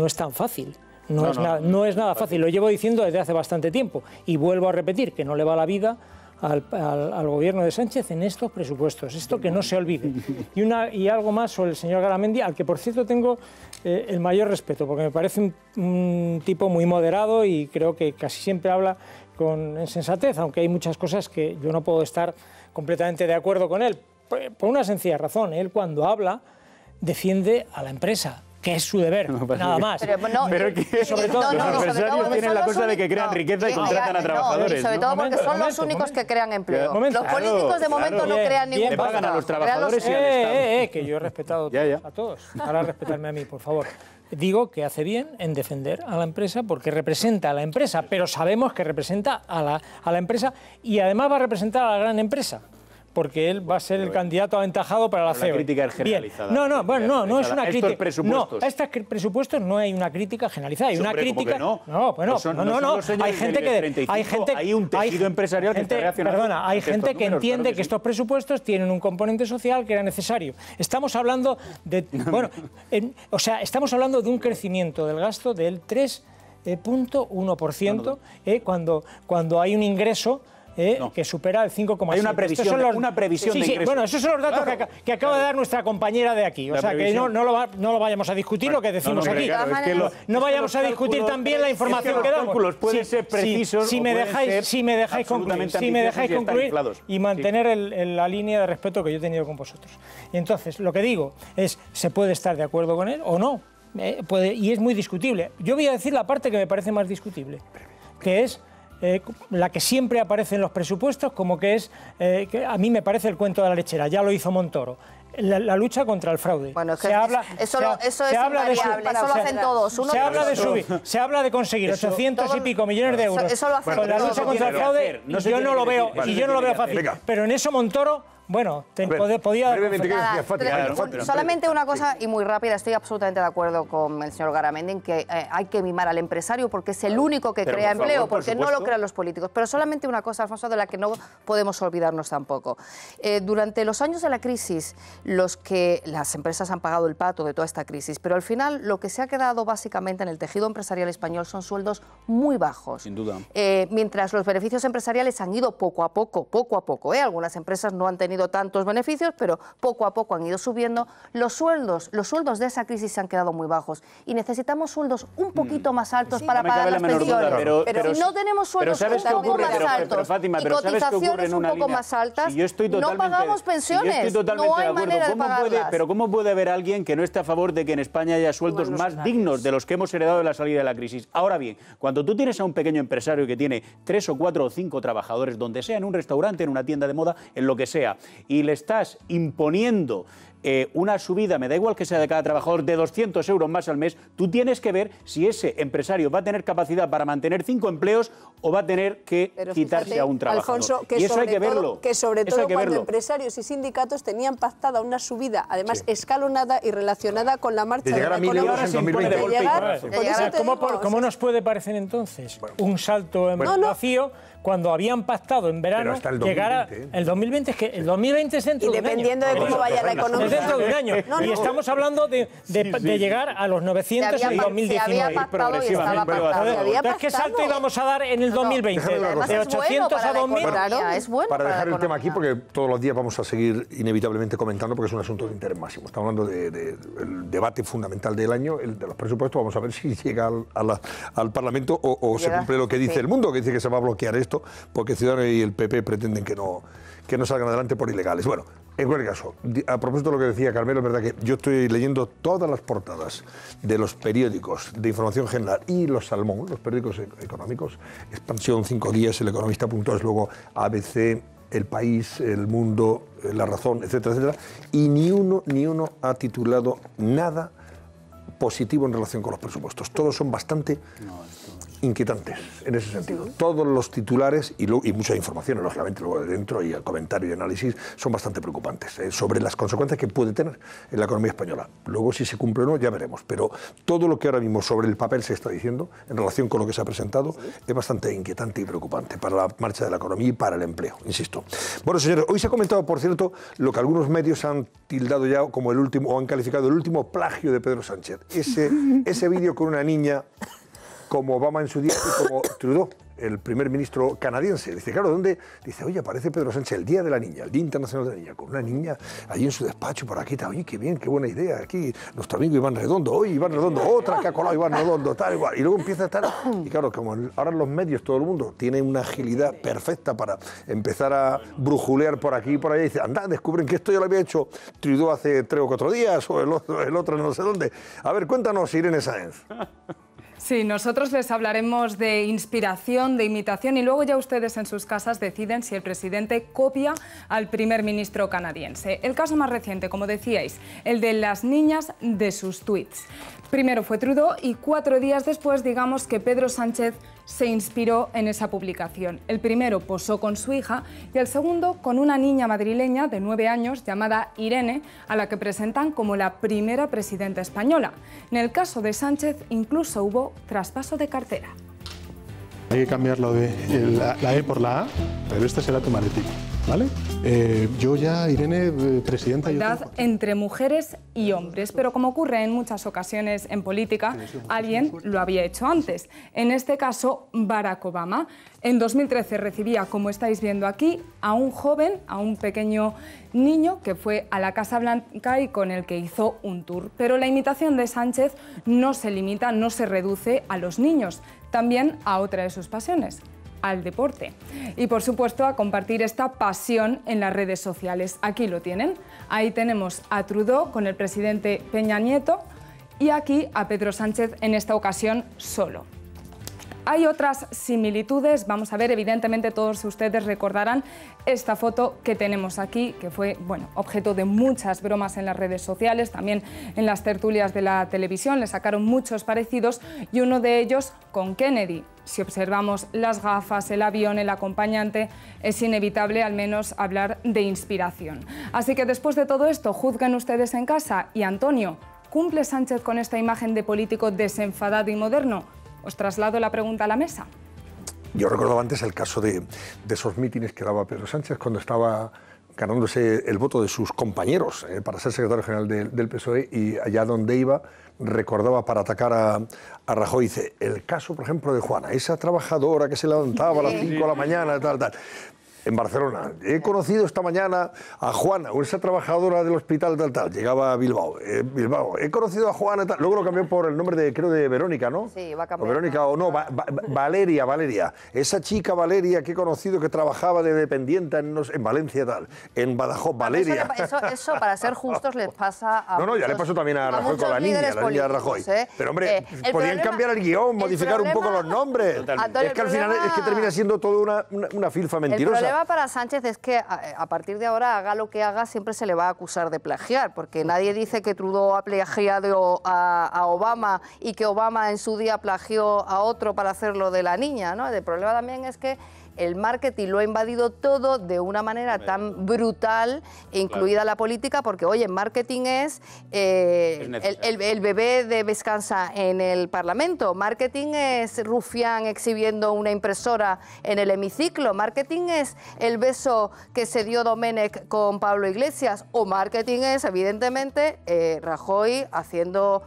es tan fácil. No es nada fácil, lo llevo diciendo desde hace bastante tiempo. Y vuelvo a repetir que no le va la vida al gobierno de Sánchez en estos presupuestos, esto que no se olvide. Y algo más sobre el señor Garamendi, al que por cierto tengo el mayor respeto, porque me parece un tipo muy moderado y creo que casi siempre habla con sensatez, aunque hay muchas cosas que yo no puedo estar completamente de acuerdo con él, por una sencilla razón. Él cuando habla defiende a la empresa, que es su deber, nada más. Pero es que sobre todo los empresarios tienen la cosa de que crean riqueza y contratan a trabajadores. Y sobre todo porque son los únicos que crean empleo. Los políticos de momento no crean ningún puesto. Le pagan a los trabajadores y al Estado. Que yo he respetado a todos. Ahora respetarme a mí, por favor. Digo que hace bien en defender a la empresa porque representa a la empresa, pero sabemos que representa a la empresa y además va a representar a la gran empresa, porque él va a ser el candidato aventajado para la CEO. La crítica es generalizada. No es una crítica. Estos presupuestos. No, a estos presupuestos no hay una crítica generalizada. Hay una crítica. No. Hay gente que. Hay un tejido empresarial que está reaccionando. Perdona, hay gente que entiende que estos presupuestos tienen un componente social que era necesario. Estamos hablando de. Estamos hablando de un crecimiento del gasto del 3,1%, cuando hay un ingreso que supera el 5,7. Hay una previsión, de ingresos. Bueno, esos son los datos que acaba de dar nuestra compañera de aquí. O sea, que no lo vayamos a discutir lo que decimos aquí. No vayamos a discutir también la información que damos. Los cálculos pueden ser precisos si me dejáis concluir y mantener la línea de respeto que yo he tenido con vosotros. Y entonces, lo que digo es, ¿se puede estar de acuerdo con él o no? Y es muy discutible. Yo voy a decir la parte que me parece más discutible, que es la que siempre aparece en los presupuestos, como que es, que a mí me parece el cuento de la lechera, ya lo hizo Montoro. La lucha contra el fraude. Bueno, es que eso es invariable, eso lo hacen todos. Se habla de conseguir 800 y pico millones de euros. Eso lo hacen con la lucha contra el fraude, y yo no lo veo fácil. Pero en eso Montoro, bueno, podía... Solamente una cosa y muy rápida, estoy absolutamente de acuerdo con el señor Garamendi en que hay que mimar al empresario porque es el único que crea empleo, porque no lo crean los políticos. Pero solamente una cosa, Alfonso, de la que no podemos olvidarnos tampoco. Durante los años de la crisis, las empresas han pagado el pato de toda esta crisis, pero al final lo que se ha quedado básicamente en el tejido empresarial español son sueldos muy bajos. Sin duda. Mientras los beneficios empresariales han ido poco a poco, algunas empresas no han tenido tantos beneficios, pero poco a poco han ido subiendo. Los sueldos de esa crisis se han quedado muy bajos y necesitamos sueldos un poquito más altos para pagar las pensiones. Pero si no tenemos sueldos un poco más altos y cotizaciones un poco más altas, no pagamos pensiones, no hay manera de pagarlas. Pero ¿cómo puede haber alguien que no esté a favor de que en España haya sueldos más dignos de los que hemos heredado de la salida de la crisis? Ahora bien, cuando tú tienes a un pequeño empresario que tiene 3 o 4 o 5 trabajadores, donde sea, en un restaurante, en una tienda de moda, en lo que sea, y le estás imponiendo una subida, me da igual que sea de cada trabajador, de 200 euros más al mes, tú tienes que ver si ese empresario va a tener capacidad para mantener 5 empleos o va a tener que quitarse a un trabajador. Alfonso, y eso hay que verlo. Que sobre todo cuando empresarios y sindicatos tenían pactada una subida, además escalonada y relacionada con la marcha de la economía. ¿Cómo nos puede parecer entonces un salto en vacío cuando habían pactado en verano llegar a el 2020? Es que el 2020 es dentro de un año. Y dependiendo de cómo vaya la economía. Es dentro de un año. Y estamos hablando de llegar a los 900 en el 2019. Entonces, ¿qué salto íbamos a dar en el 2020? De 800 a 2000. Para dejar el tema aquí, porque todos los días vamos a seguir inevitablemente comentando, porque es un asunto de interés máximo. Estamos hablando del debate fundamental del año, el de los presupuestos. Vamos a ver si llega al Parlamento o se cumple lo que dice el mundo, que dice que se va a bloquear esto porque Ciudadanos y el PP pretenden que no salgan adelante por ilegales. Bueno, en cualquier caso, a propósito de lo que decía Carmelo, es verdad que yo estoy leyendo todas las portadas de los periódicos de información general y los Salmón, los periódicos económicos, Expansión, 5 Días, El Economista.es, luego ABC, El País, El Mundo, La Razón, etcétera, etcétera, y ni uno ha titulado nada positivo en relación con los presupuestos. Todos son bastante inquietantes en ese sentido. Todos los titulares y mucha información, lógicamente, luego de dentro y el comentario y análisis son bastante preocupantes sobre las consecuencias que puede tener en la economía española. Luego, si se cumple o no, ya veremos. Pero todo lo que ahora mismo sobre el papel se está diciendo en relación con lo que se ha presentado es bastante inquietante y preocupante para la marcha de la economía y para el empleo, insisto. Bueno, señores, hoy se ha comentado, por cierto, lo que algunos medios han tildado ya como el último, o han calificado el último plagio de Pedro Sánchez. Ese vídeo con una niña como Obama en su día y como Trudeau, el primer ministro canadiense. Dice, claro, ¿dónde? Dice, oye, aparece Pedro Sánchez el Día de la Niña, el Día Internacional de la Niña, con una niña allí en su despacho, por aquí, oye, qué bien, qué buena idea, aquí nuestro amigo Iván Redondo, oye, Iván Redondo, otra que ha colado Iván Redondo, tal, igual. Y luego empieza a estar, y claro, como ahora los medios, todo el mundo, tiene una agilidad perfecta para empezar a brujulear por aquí y por allá, y dice, anda, descubren que esto ya lo había hecho Trudeau hace 3 o 4 días, o el otro no sé dónde. A ver, cuéntanos, Irene Sáenz. Sí, nosotros les hablaremos de inspiración, de imitación y luego ya ustedes en sus casas deciden si el presidente copia al primer ministro canadiense. El caso más reciente, como decíais, el de las niñas de sus tweets. Primero fue Trudeau y 4 días después, digamos que Pedro Sánchez se inspiró en esa publicación. El primero posó con su hija y el segundo con una niña madrileña de 9 años llamada Irene, a la que presentan como la primera presidenta española. En el caso de Sánchez incluso hubo traspaso de cartera. Hay que cambiarlo de la E por la A, pero este será tu maletín. ¿vale? Yo ya, Irene, presidenta... Igualdad entre mujeres y hombres, pero como ocurre en muchas ocasiones en política, alguien lo había hecho antes. En este caso, Barack Obama. En 2013 recibía, como estáis viendo aquí, a un joven, a un pequeño niño que fue a la Casa Blanca y con el que hizo un tour. Pero la imitación de Sánchez no se limita, no se reduce a los niños, también a otra de sus pasiones, al deporte. Y por supuesto a compartir esta pasión en las redes sociales. Aquí lo tienen. Ahí tenemos a Trudeau con el presidente Peña Nieto y aquí a Pedro Sánchez, en esta ocasión solo. Hay otras similitudes, vamos a ver, evidentemente todos ustedes recordarán esta foto que tenemos aquí, que fue, bueno, objeto de muchas bromas en las redes sociales, también en las tertulias de la televisión, le sacaron muchos parecidos y uno de ellos con Kennedy. Si observamos las gafas, el avión, el acompañante, es inevitable al menos hablar de inspiración. Así que después de todo esto, juzguen ustedes en casa. Y Antonio, ¿cumple Sánchez con esta imagen de político desenfadado y moderno? Os traslado la pregunta a la mesa. Yo recordaba antes el caso de esos mítines que daba Pedro Sánchez cuando estaba ganándose el voto de sus compañeros para ser secretario general del PSOE, y allá donde iba recordaba para atacar a Rajoy, dice, el caso, por ejemplo, de Juana, esa trabajadora que se levantaba a las 5 de la mañana, tal. En Barcelona. He conocido esta mañana a Juana, esa trabajadora del hospital tal. Llegaba a Bilbao. He conocido a Juana tal. Luego lo cambió por el nombre de, creo, de Verónica, ¿no? Sí, va a cambiar. O Verónica, o no, Valeria. Esa chica Valeria que he conocido que trabajaba de dependiente en Valencia tal. En Badajoz, Valeria. Eso, para ser justos, les pasa a No, ya le pasó también a Rajoy con la niña de Rajoy. Pero hombre, podían cambiar el guión, modificar un poco los nombres. Antonio, es que al final es que termina siendo todo una filfa mentirosa. El problema para Sánchez es que a partir de ahora, haga lo que haga, siempre se le va a acusar de plagiar, porque nadie dice que Trudeau ha plagiado a Obama y que Obama en su día plagió a otro para hacer lo de la niña, ¿no? El problema también es que el marketing lo ha invadido todo de una manera tan brutal, incluida la política, porque, oye, marketing es el bebé de Vescanza en el Parlamento, marketing es Rufián exhibiendo una impresora en el hemiciclo, marketing es el beso que se dio Domènech con Pablo Iglesias, o marketing es, evidentemente, Rajoy haciendo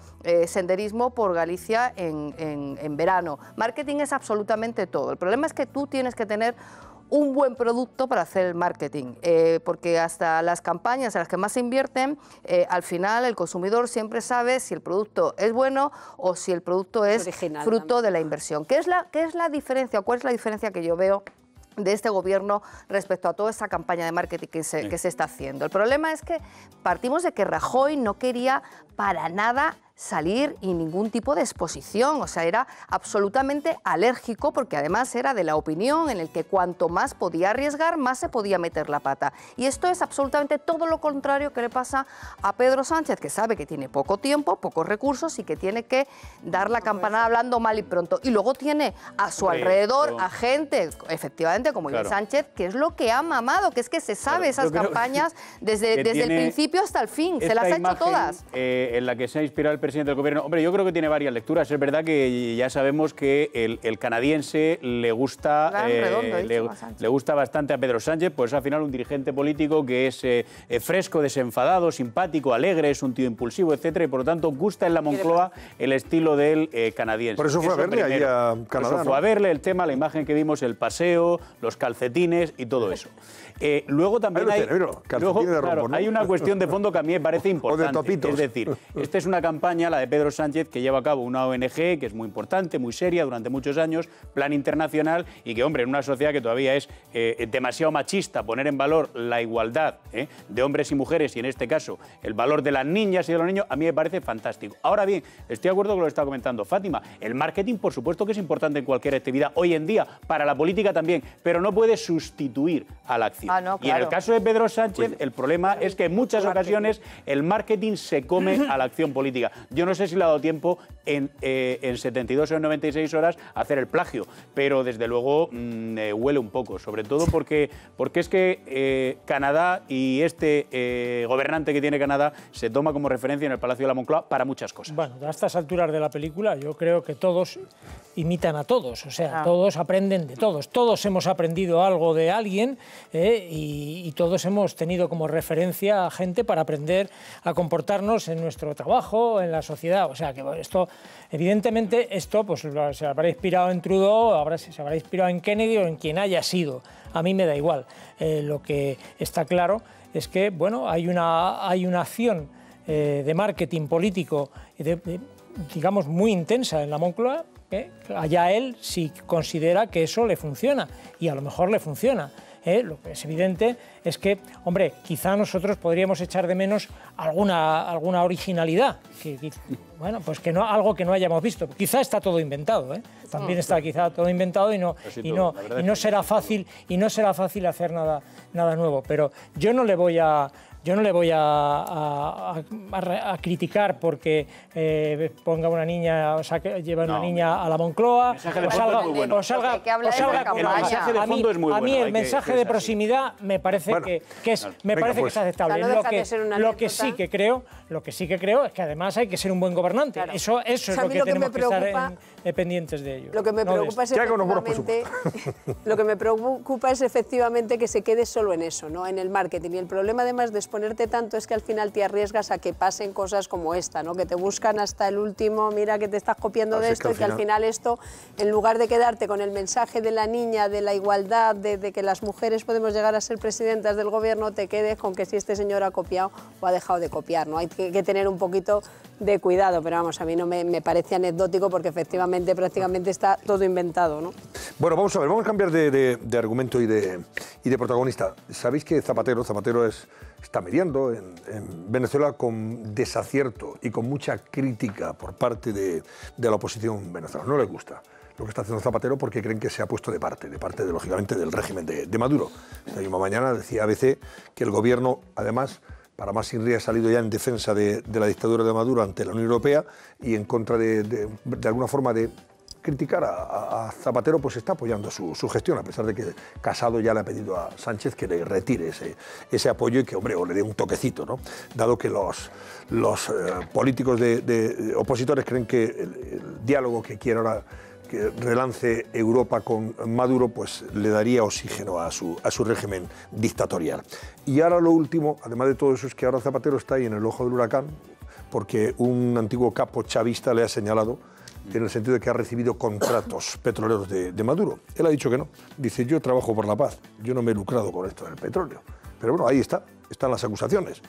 senderismo por Galicia en verano. Marketing es absolutamente todo. El problema es que tú tienes que tener un buen producto para hacer el marketing, porque hasta las campañas en las que más se invierten, al final el consumidor siempre sabe si el producto es bueno o si el producto es original, fruto de la inversión. ¿Qué es la diferencia? ¿Cuál es la diferencia que yo veo de este gobierno respecto a toda esa campaña de marketing que se está haciendo? El problema es que partimos de que Rajoy no quería para nada salir y ningún tipo de exposición, o sea, era absolutamente alérgico, porque además era de la opinión en el que cuanto más podía arriesgar, más se podía meter la pata. Y esto es absolutamente todo lo contrario que le pasa a Pedro Sánchez, que sabe que tiene poco tiempo, pocos recursos y que tiene que dar la campanada hablando mal y pronto. Y luego tiene a su alrededor a gente, efectivamente, como Iván Sánchez, que es lo que ha mamado, que es que se sabe esas campañas desde el principio hasta el fin, se las ha hecho todas. En la que se ha inspirado el presidente del gobierno, hombre, yo creo que tiene varias lecturas. Es verdad que ya sabemos que el canadiense le gusta le gusta bastante a Pedro Sánchez, pues al final un dirigente político que es fresco, desenfadado, simpático, alegre, es un tío impulsivo, etcétera, y por lo tanto gusta en la Moncloa el estilo del canadiense. Por eso fue a verle ahí a Canadá. Por eso fue a verle el tema, la imagen que vimos, el paseo, los calcetines y todo eso. Luego también hay una cuestión de fondo que a mí me parece importante. Es decir, esta es una campaña, la de Pedro Sánchez, que lleva a cabo una ONG que es muy importante, muy seria durante muchos años, plan internacional, y que, hombre, en una sociedad que todavía es demasiado machista, poner en valor la igualdad de hombres y mujeres, y en este caso el valor de las niñas y de los niños, a mí me parece fantástico. Ahora bien, estoy de acuerdo con lo que está comentando Fátima. El marketing, por supuesto que es importante en cualquier actividad, hoy en día, para la política también, pero no puede sustituir a la acción. No, claro. Y en el caso de Pedro Sánchez, el problema es que en muchas ocasiones el marketing se come a la acción política. Yo no sé si le ha dado tiempo en 72 o en 96 horas a hacer el plagio, pero desde luego huele un poco, sobre todo porque es que Canadá y este gobernante que tiene Canadá se toma como referencia en el Palacio de la Moncloa para muchas cosas. Bueno, a estas alturas de la película yo creo que todos imitan a todos, o sea, todos aprenden de todos, todos hemos aprendido algo de alguien y todos hemos tenido como referencia a gente para aprender a comportarnos en nuestro trabajo, en la sociedad, o sea, que esto, evidentemente, esto pues se habrá inspirado en Trudeau, se habrá inspirado en Kennedy o en quien haya sido, a mí me da igual, lo que está claro es que, bueno, hay una acción de marketing político, digamos, muy intensa en la Moncloa, allá él si considera que eso le funciona, y a lo mejor le funciona. Lo que es evidente es que, hombre, quizá nosotros podríamos echar de menos alguna originalidad, bueno, pues que no, algo que no hayamos visto. Quizá está todo inventado, también está quizá todo inventado y no será fácil hacer nada nuevo. Pero yo no le voy a criticar porque ponga una niña, o sea, que lleve una niña a la Moncloa, o salga a mí el mensaje de proximidad me parece que es aceptable. Lo que sí que creo es que además hay que ser un buen gobernante. Claro. Eso es lo que tenemos que estar pendientes de ello. Lo que me preocupa es efectivamente que se quede solo en eso, ¿no? En el marketing. Y el problema además de exponerte tanto es que al final te arriesgas a que pasen cosas como esta, ¿no? Que te buscan hasta el último, mira que te estás copiando de esto, y que al final esto, en lugar de quedarte con el mensaje de la niña, de la igualdad, de que las mujeres podemos llegar a ser presidentas del gobierno, te quedes con que si este señor ha copiado o ha dejado de copiar, ¿no? Hay que tener un poquito de cuidado, pero vamos, a mí no me parece anecdótico porque efectivamente prácticamente está todo inventado, ¿no? Bueno, vamos a ver, vamos a cambiar de argumento y de protagonista. Sabéis que Zapatero está mediando en Venezuela con desacierto y con mucha crítica por parte de la oposición venezolana. No le gusta lo que está haciendo Zapatero porque creen que se ha puesto de parte lógicamente del régimen de Maduro. Esta misma mañana decía ABC que el gobierno, además, para más Inri, ha salido ya en defensa de la dictadura de Maduro ante la Unión Europea y en contra de alguna forma de criticar a Zapatero, pues está apoyando su gestión, a pesar de que Casado ya le ha pedido a Sánchez que le retire ese apoyo y que, hombre, o le dé un toquecito, ¿no? Dado que los políticos de opositores creen que el diálogo que quiere ahora que relance Europa con Maduro, pues le daría oxígeno a su régimen dictatorial. Y ahora lo último, además de todo eso, es que ahora Zapatero está ahí en el ojo del huracán, porque un antiguo capo chavista le ha señalado en el sentido de que ha recibido contratos petroleros de Maduro. Él ha dicho que no. Dice, yo trabajo por la paz, yo no me he lucrado con esto del petróleo. Pero bueno, ahí están las acusaciones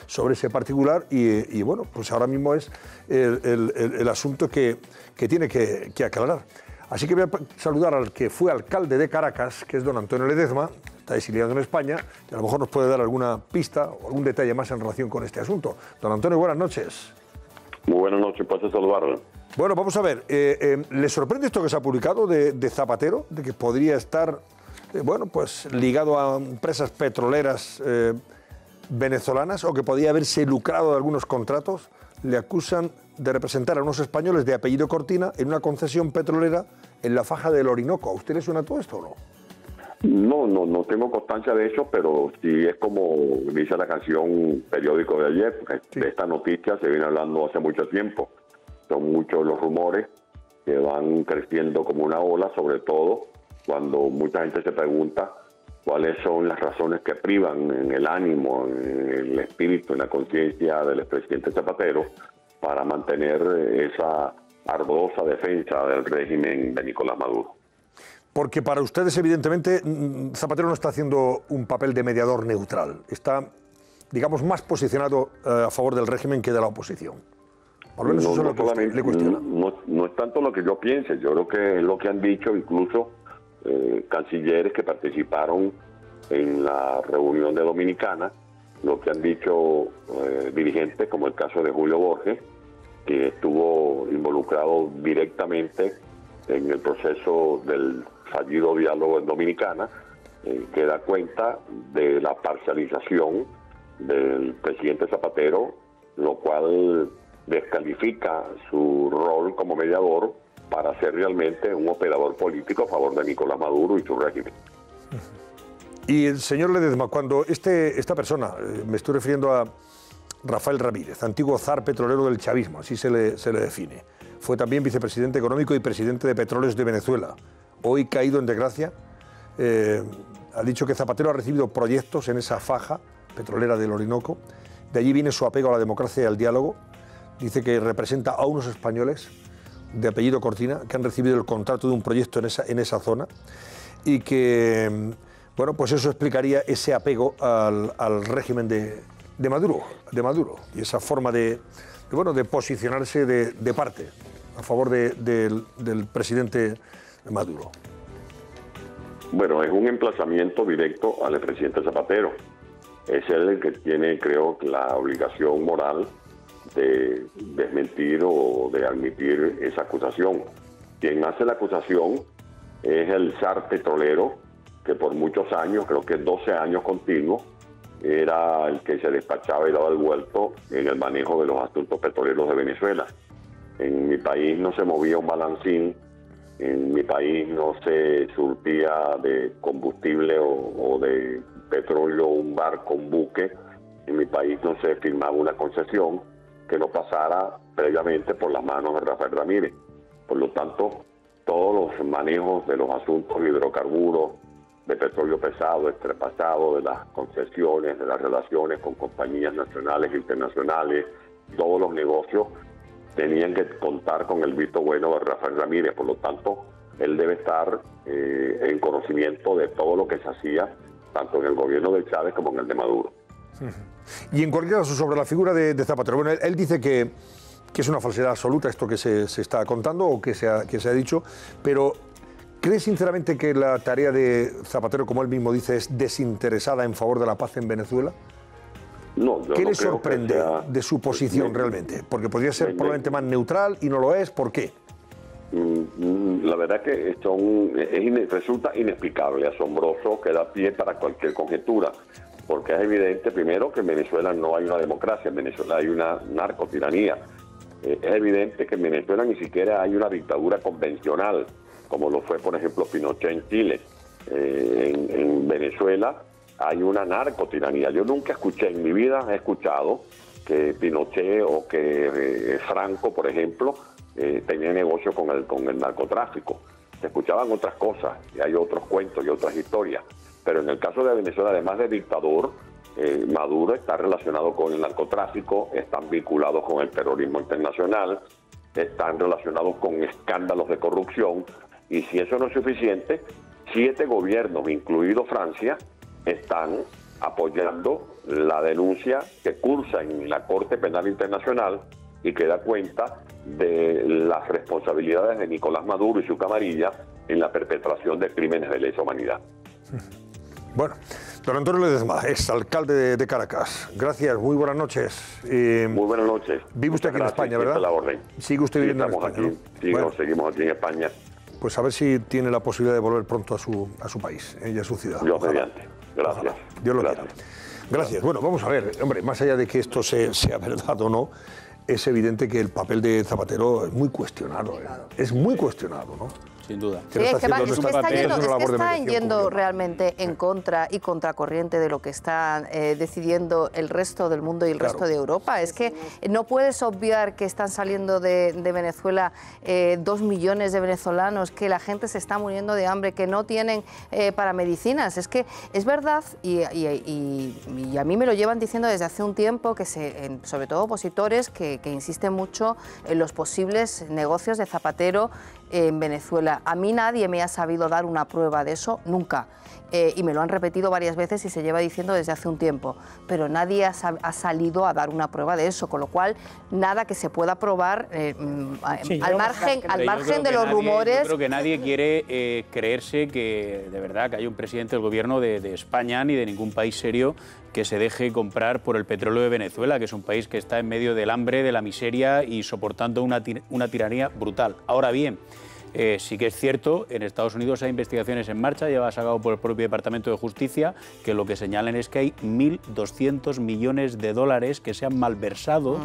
sobre ese particular y bueno, pues ahora mismo es el asunto que tiene que aclarar. Así que voy a saludar al que fue alcalde de Caracas, que es don Antonio Ledezma, está exiliado en España, y a lo mejor nos puede dar alguna pista o algún detalle más en relación con este asunto. Don Antonio, buenas noches. Muy buenas noches, paso a saludarlo. Bueno, vamos a ver, ¿le sorprende esto que se ha publicado de Zapatero, de que podría estar, bueno, pues ligado a empresas petroleras venezolanas o que podía haberse lucrado de algunos contratos? Le acusan de representar a unos españoles de apellido Cortina en una concesión petrolera en la faja del Orinoco. ¿A usted le suena todo esto o no? No tengo constancia de eso, pero sí es como dice la canción Periódico de ayer, sí. De esta noticia se viene hablando hace mucho tiempo. Son muchos los rumores que van creciendo como una ola, sobre todo cuando mucha gente se pregunta cuáles son las razones que privan en el ánimo, en el espíritu, en la conciencia del expresidente Zapatero para mantener esa ardorosa defensa del régimen de Nicolás Maduro. Porque para ustedes, evidentemente, Zapatero no está haciendo un papel de mediador neutral. Está, digamos, más posicionado a favor del régimen que de la oposición. Por lo menos eso es lo que le cuestiona. No es tanto lo que yo piense. Yo creo que es lo que han dicho incluso cancilleres que participaron en la reunión de Dominicana, lo que han dicho dirigentes, como el caso de Julio Borges, que estuvo involucrado directamente en el proceso del fallido diálogo en Dominicana, que da cuenta de la parcialización del presidente Zapatero, lo cual descalifica su rol como mediador para ser realmente un operador político a favor de Nicolás Maduro y su régimen. Y el señor Ledezma, cuando esta persona, me estoy refiriendo a Rafael Ramírez, antiguo zar petrolero del chavismo, así se le define, fue también vicepresidente económico y presidente de Petróleos de Venezuela, hoy caído en desgracia, ha dicho que Zapatero ha recibido proyectos en esa faja petrolera del Orinoco, de allí viene su apego a la democracia y al diálogo, dice que representa a unos españoles de apellido Cortina que han recibido el contrato de un proyecto en esa zona y que, bueno, pues eso explicaría ese apego al régimen de Maduro y esa forma de posicionarse de parte a favor del presidente Maduro. Bueno, es un emplazamiento directo al presidente Zapatero. Es él el que tiene, creo, la obligación moral de desmentir o de admitir esa acusación. Quien hace la acusación es el zar petrolero, que por muchos años, creo que 12 años continuos, era el que se despachaba y daba el vuelto en el manejo de los asuntos petroleros de Venezuela. En mi país no se movía un balancín, en mi país no se surtía de combustible o de petróleo un barco, un buque, en mi país no se firmaba una concesión que no pasara previamente por las manos de Rafael Ramírez. Por lo tanto, todos los manejos de los asuntos de hidrocarburos, de petróleo pesado, extrapasado, de las concesiones, de las relaciones con compañías nacionales e internacionales, todos los negocios tenían que contar con el visto bueno de Rafael Ramírez. Por lo tanto, él debe estar en conocimiento de todo lo que se hacía, tanto en el gobierno de Chávez como en el de Maduro. Y en cualquier caso, sobre la figura de Zapatero, bueno, él dice que es una falsedad absoluta esto que se está contando o que se ha dicho, pero ¿cree sinceramente que la tarea de Zapatero, como él mismo dice, es desinteresada en favor de la paz en Venezuela? No, yo ¿Qué no le creo sorprende que sea... de su posición realmente? Porque podría ser probablemente más neutral y no lo es. ¿Por qué? La verdad que resulta inexplicable, asombroso, que da pie para cualquier conjetura, porque es evidente, primero, que en Venezuela no hay una democracia, en Venezuela hay una narcotiranía. Es evidente que en Venezuela ni siquiera hay una dictadura convencional, como lo fue, por ejemplo, Pinochet en Chile. En Venezuela hay una narcotiranía. Yo nunca escuché, en mi vida he escuchado que Pinochet o que Franco, por ejemplo, tenía negocio con el narcotráfico. Se escuchaban otras cosas, y hay otros cuentos y otras historias. Pero en el caso de Venezuela, además de dictador, Maduro está relacionado con el narcotráfico, están vinculados con el terrorismo internacional, están relacionados con escándalos de corrupción, y si eso no es suficiente, 7 gobiernos, incluido Francia, están apoyando la denuncia que cursa en la Corte Penal Internacional y que da cuenta de las responsabilidades de Nicolás Maduro y su camarilla en la perpetración de crímenes de lesa humanidad. Bueno, don Antonio Ledezma, exalcalde de Caracas. Gracias, muy buenas noches. Muy buenas noches. Vive usted aquí en España, ¿verdad? La orden. Sigue usted viviendo en España, aquí, ¿no? Sí, bueno, seguimos aquí en España. Pues a ver si tiene la posibilidad de volver pronto a su país y a su ciudad. Dios mediante. Gracias. Ojalá. Dios lo quiera. Gracias. Bueno, vamos a ver, hombre, más allá de que esto sea verdad o no, es evidente que el papel de Zapatero es muy cuestionado. Es muy cuestionado, ¿no? Sin duda. Sí, es que están yendo realmente en contra y contracorriente de lo que está decidiendo el resto del mundo y el resto de Europa. Es que no puedes obviar que están saliendo de Venezuela 2 millones de venezolanos, que la gente se está muriendo de hambre, que no tienen para medicinas. Es que es verdad, y a mí me lo llevan diciendo desde hace un tiempo, que sobre todo opositores, que insisten mucho en los posibles negocios de Zapatero en Venezuela. A mí nadie me ha sabido dar una prueba de eso, nunca. Y me lo han repetido varias veces y se lleva diciendo desde hace un tiempo. Pero nadie ha salido a dar una prueba de eso, con lo cual nada que se pueda probar al margen de los rumores. Yo creo que nadie quiere creerse que de verdad que hay un presidente del gobierno de España ni de ningún país serio que se deje comprar por el petróleo de Venezuela, que es un país que está en medio del hambre, de la miseria y soportando una tiranía brutal. Ahora bien, sí que es cierto, en Estados Unidos hay investigaciones en marcha, ya sacado por el propio Departamento de Justicia, que lo que señalan es que hay 1.200 millones de dólares que se han malversado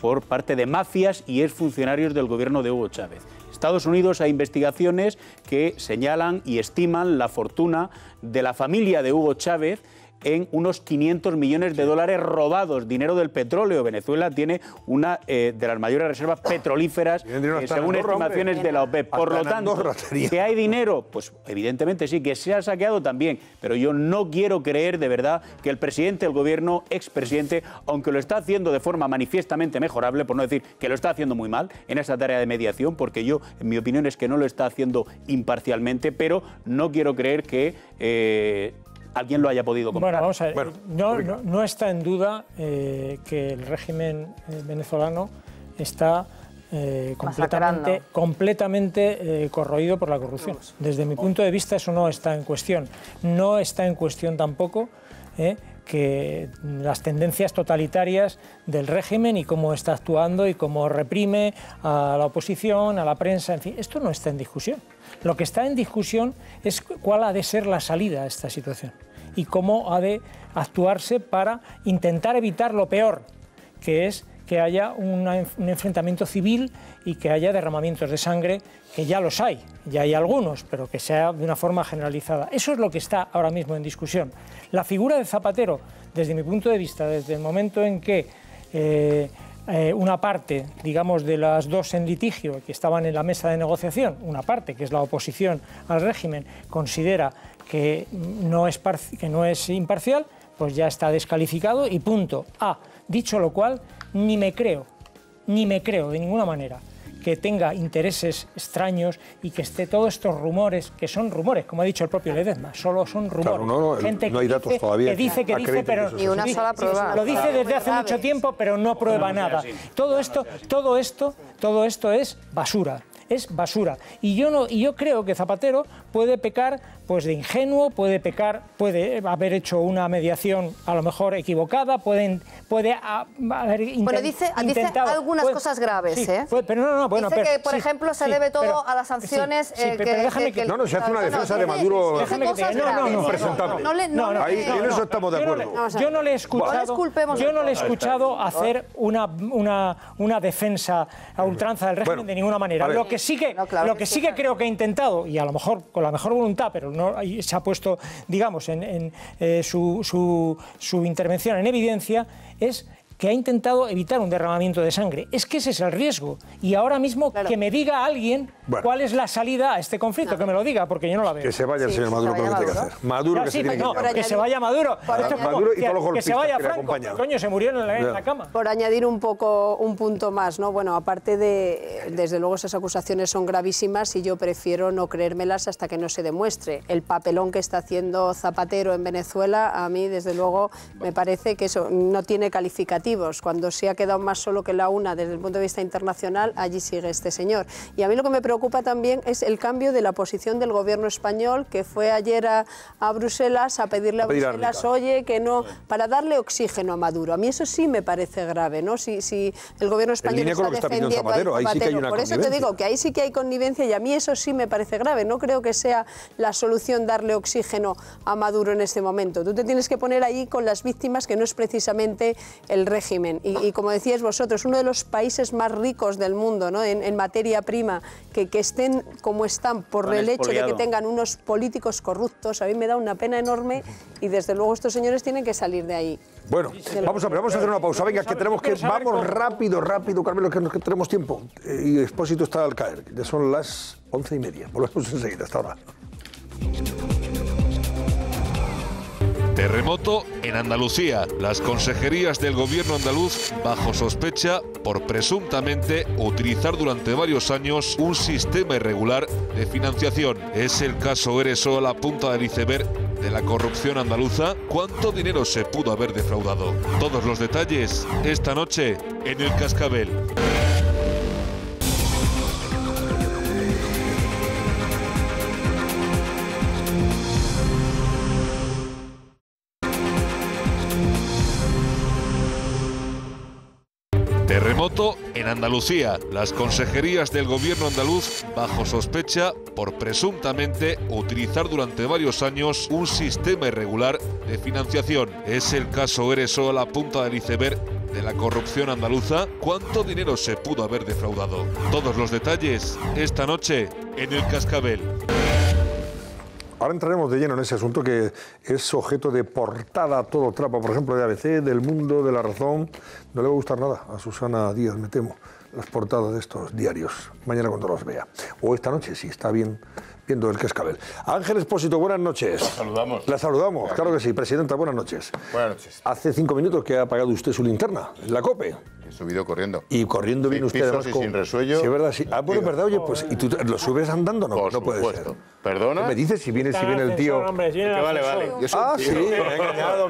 por parte de mafias y exfuncionarios del gobierno de Hugo Chávez. En Estados Unidos hay investigaciones que señalan y estiman la fortuna de la familia de Hugo Chávez en unos 500 millones de dólares robados, dinero del petróleo. Venezuela tiene una de las mayores reservas petrolíferas, según estimaciones de la OPEP. Por lo tanto, ¿que hay dinero? Pues evidentemente sí, que se ha saqueado también, pero yo no quiero creer de verdad que el presidente del gobierno, expresidente, aunque lo está haciendo de forma manifiestamente mejorable, por no decir que lo está haciendo muy mal en esa tarea de mediación, porque yo, en mi opinión, es que no lo está haciendo imparcialmente, pero no quiero creer que alguien lo haya podido comprar. Bueno, vamos a ver. No está en duda que el régimen venezolano está completamente corroído por la corrupción. Desde mi punto de vista eso no está en cuestión. No está en cuestión tampoco que las tendencias totalitarias del régimen y cómo está actuando y cómo reprime a la oposición, a la prensa, en fin, esto no está en discusión. Lo que está en discusión es cuál ha de ser la salida a esta situación y cómo ha de actuarse para intentar evitar lo peor, que es que haya un enfrentamiento civil y que haya derramamientos de sangre, que ya los hay, ya hay algunos, pero que sea de una forma generalizada. Eso es lo que está ahora mismo en discusión. La figura de Zapatero, desde mi punto de vista, desde el momento en que una parte, digamos, de las dos en litigio que estaban en la mesa de negociación, una parte, que es la oposición al régimen, considera que no es imparcial, pues ya está descalificado y punto. Dicho lo cual, ni me creo de ninguna manera que tenga intereses extraños y que esté todos estos rumores, que son rumores, como ha dicho el propio Ledezma, solo son rumores. Claro, gente no hay datos todavía. Que dice, pero ni una sola prueba. Lo dice desde hace mucho tiempo, pero no prueba nada. Todo esto es basura. Es basura. Y yo creo que Zapatero puede pecar pues de ingenuo, puede haber hecho una mediación a lo mejor equivocada, puede haber intentado algunas cosas graves, sí, pero dice que, por ejemplo, se debe todo a las sanciones pero se hace una defensa de Maduro impresentable. En eso estamos de acuerdo. Yo no le he escuchado hacer una defensa a ultranza del régimen de ninguna manera. Lo que sí que creo que ha intentado, y a lo mejor con la mejor voluntad, pero no se ha puesto, digamos, en su intervención en evidencia, es que ha intentado evitar un derramamiento de sangre. Es que ese es el riesgo. Y ahora mismo que me diga alguien cuál es la salida a este conflicto, que me lo diga, porque yo no la veo. Que se vaya el señor Maduro, que lo tiene que hacer. Maduro que se tiene que ir. Que se vaya Maduro. Maduro y todos los golpistas que se vaya Franco. Coño, se murió en la cama. Por añadir un punto más, ¿no? Bueno, aparte desde luego esas acusaciones son gravísimas y yo prefiero no creérmelas hasta que no se demuestre. El papelón que está haciendo Zapatero en Venezuela, a mí desde luego me parece que eso no tiene calificativos. Cuando se ha quedado más solo que la una desde el punto de vista internacional, allí sigue este señor. Y a mí lo que me preocupa también es el cambio de la posición del gobierno español, que fue ayer a Bruselas a pedirle a Bruselas, oye, que no, para darle oxígeno a Maduro. A mí eso sí me parece grave, ¿no? Si el gobierno español está defendiendo a Zapatero, ahí sí que hay una por eso te digo que ahí sí que hay connivencia y a mí eso sí me parece grave. No creo que sea la solución darle oxígeno a Maduro en este momento. Tú te tienes que poner ahí con las víctimas, que no es precisamente el régimen. Y como decíais vosotros, uno de los países más ricos del mundo, ¿no? en materia prima, que estén como están por el hecho de que tengan unos políticos corruptos, a mí me da una pena enorme y desde luego estos señores tienen que salir de ahí. Bueno, vamos a hacer una pausa. Venga, que tenemos que... Vamos rápido, Carmelo, que tenemos tiempo. Y Expósito está al caer. Ya son las 11:30. Volvemos enseguida. Hasta ahora. Terremoto en Andalucía. Las consejerías del gobierno andaluz bajo sospecha por presuntamente utilizar durante varios años un sistema irregular de financiación. ¿Es el caso Eresol la punta del iceberg de la corrupción andaluza? ¿Cuánto dinero se pudo haber defraudado? Todos los detalles esta noche en El Cascabel. Terremoto en Andalucía. Las consejerías del gobierno andaluz bajo sospecha por presuntamente utilizar durante varios años un sistema irregular de financiación. ¿Es el caso ERE solo la punta del iceberg de la corrupción andaluza? ¿Cuánto dinero se pudo haber defraudado? Todos los detalles esta noche en El Cascabel. Ahora entraremos de lleno en ese asunto que es objeto de portada a todo trapo, por ejemplo, de ABC, del Mundo, de La Razón. No le va a gustar nada a Susana Díaz, me temo, las portadas de estos diarios, mañana cuando los vea. O esta noche, si está bien viendo El Cascabel. Ángel Expósito, buenas noches. La saludamos. La saludamos, claro que sí. Presidenta, buenas noches. Buenas noches. Hace 5 minutos que ha apagado usted su linterna en la COPE. He subido corriendo. Y corriendo viene usted además sin resuello. Sí, es verdad, sí. Ah, bueno, es verdad, oye, pues, ¿y tú lo subes andando? No, por no puede supuesto. ser. ¿Perdona? ¿Qué me dices si viene el tío? Hombre, si viene el vale, ascensor. vale. Yo soy un tío. Sí,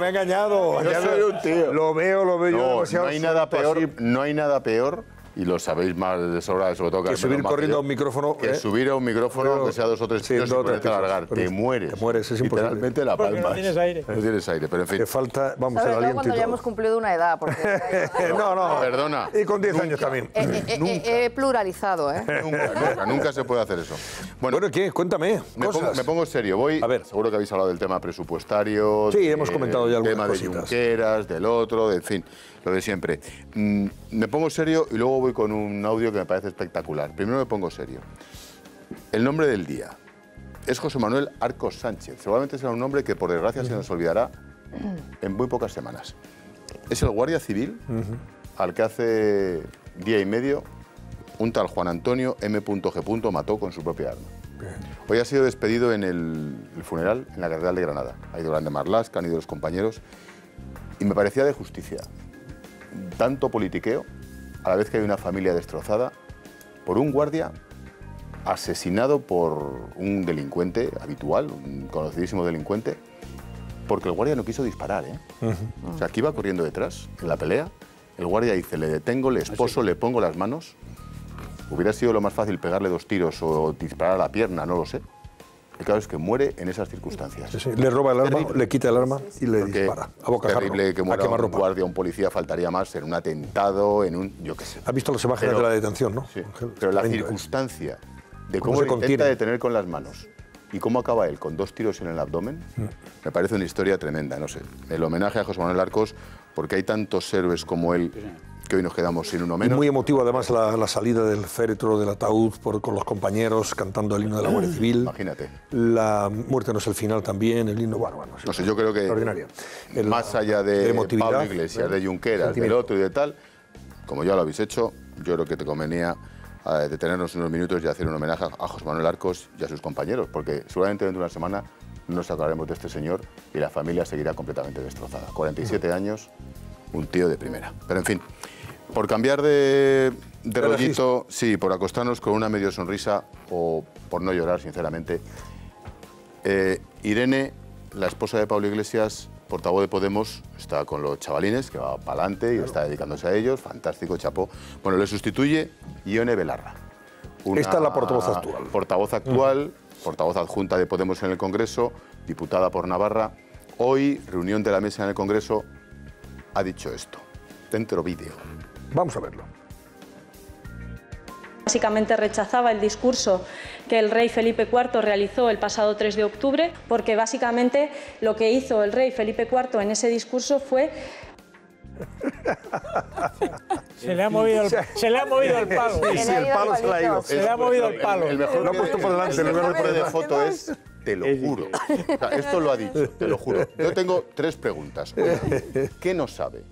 me ha engañado. Yo soy un tío. Lo veo yo demasiado. No hay nada peor, no hay nada peor, y lo sabéis más de sobra, sobre todo que subir corriendo a un micrófono. Que subir a un micrófono, aunque sea 2 o 3 tiros, y ponerte a largar. Te mueres. Te mueres, es imposible. Literalmente la palmas. No tienes aire. No tienes aire, pero en fin. Te falta, vamos, Sobre el todo aliento cuando y ya todo. hemos cumplido una edad. Porque No. Perdona. Y con 10 años también. he pluralizado, ¿eh? Nunca se puede hacer eso. Bueno, ¿qué? Cuéntame. Me pongo serio. Voy. A ver. Seguro que habéis hablado del tema presupuestario. Sí, hemos comentado ya algunas tema cositas. de Junqueras, del otro, en fin, lo de siempre. Me pongo serio y luego voy con un audio que me parece espectacular. Primero me pongo serio. El nombre del día es José Manuel Arcos Sánchez. Seguramente será un nombre que por desgracia se nos olvidará en muy pocas semanas. Es el guardia civil al que hace día y medio un tal Juan Antonio M.G. mató con su propia arma. Hoy ha sido despedido en el funeral en la Catedral de Granada. Ha ido Grande Marlaska, han ido los compañeros, y me parecía de justicia. Tanto politiqueo, a la vez que hay una familia destrozada, por un guardia asesinado por un delincuente habitual, un conocidísimo delincuente, porque el guardia no quiso disparar, ¿eh? O sea, aquí iba corriendo detrás, en la pelea, el guardia dice, le detengo, le esposo, le pongo las manos. Hubiera sido lo más fácil pegarle 2 tiros o disparar a la pierna, no lo sé. El caso es que muere en esas circunstancias. Sí. Le roba el arma, le quita el arma y le Porque dispara. A bocajarro. Terrible que muera un quemarropa. guardia, un policía, faltaría más en un atentado, en un... yo qué sé. ¿Has visto las imágenes de la detención, no? Sí, pero la Tremendo, circunstancia de ¿Cómo cómo se lo intenta contiene? detener con las manos y cómo acaba él con 2 tiros en el abdomen, me parece una historia tremenda, no sé. El homenaje a José Manuel Arcos, porque hay tantos héroes como él que hoy nos quedamos sin uno Y menos. muy emotivo además la salida del féretro, del ataúd, con los compañeros cantando el himno de la Guardia Civil. Imagínate. La muerte no es el final también, el himno, bueno. No sé, yo creo que extraordinario. Más allá de emotividad, Pablo Iglesias, de Junqueras, del sentimiento. otro y de tal, como ya lo habéis hecho, yo creo que te convenía detenernos unos minutos y hacer un homenaje a José Manuel Arcos y a sus compañeros, porque seguramente dentro de una semana nos acordaremos de este señor y la familia seguirá completamente destrozada. 47 años, un tío de primera. Pero en fin, por cambiar de rollito, sí, por acostarnos con una medio sonrisa o por no llorar, sinceramente, Irene, la esposa de Pablo Iglesias, portavoz de Podemos, está con los chavalines, que va para adelante y está dedicándose a ellos, fantástico, chapó. Bueno, le sustituye Ione Belarra. Esta es la portavoz actual. Portavoz actual, portavoz adjunta de Podemos en el Congreso, diputada por Navarra. Hoy, reunión de la mesa en el Congreso, ha dicho esto. Dentro vídeo. Vamos a verlo. Básicamente rechazaba el discurso que el rey Felipe IV realizó el pasado 3 de octubre, porque básicamente lo que hizo el rey Felipe IV en ese discurso fue... Se le ha movido el palo. Sí, el palo se le ha ido. Se le ha movido el palo. El mejor lo ha puesto por delante. El mejor de foto es, te lo juro. O sea, esto lo ha dicho, te lo juro. Yo tengo 3 preguntas. Una, ¿qué no sabe?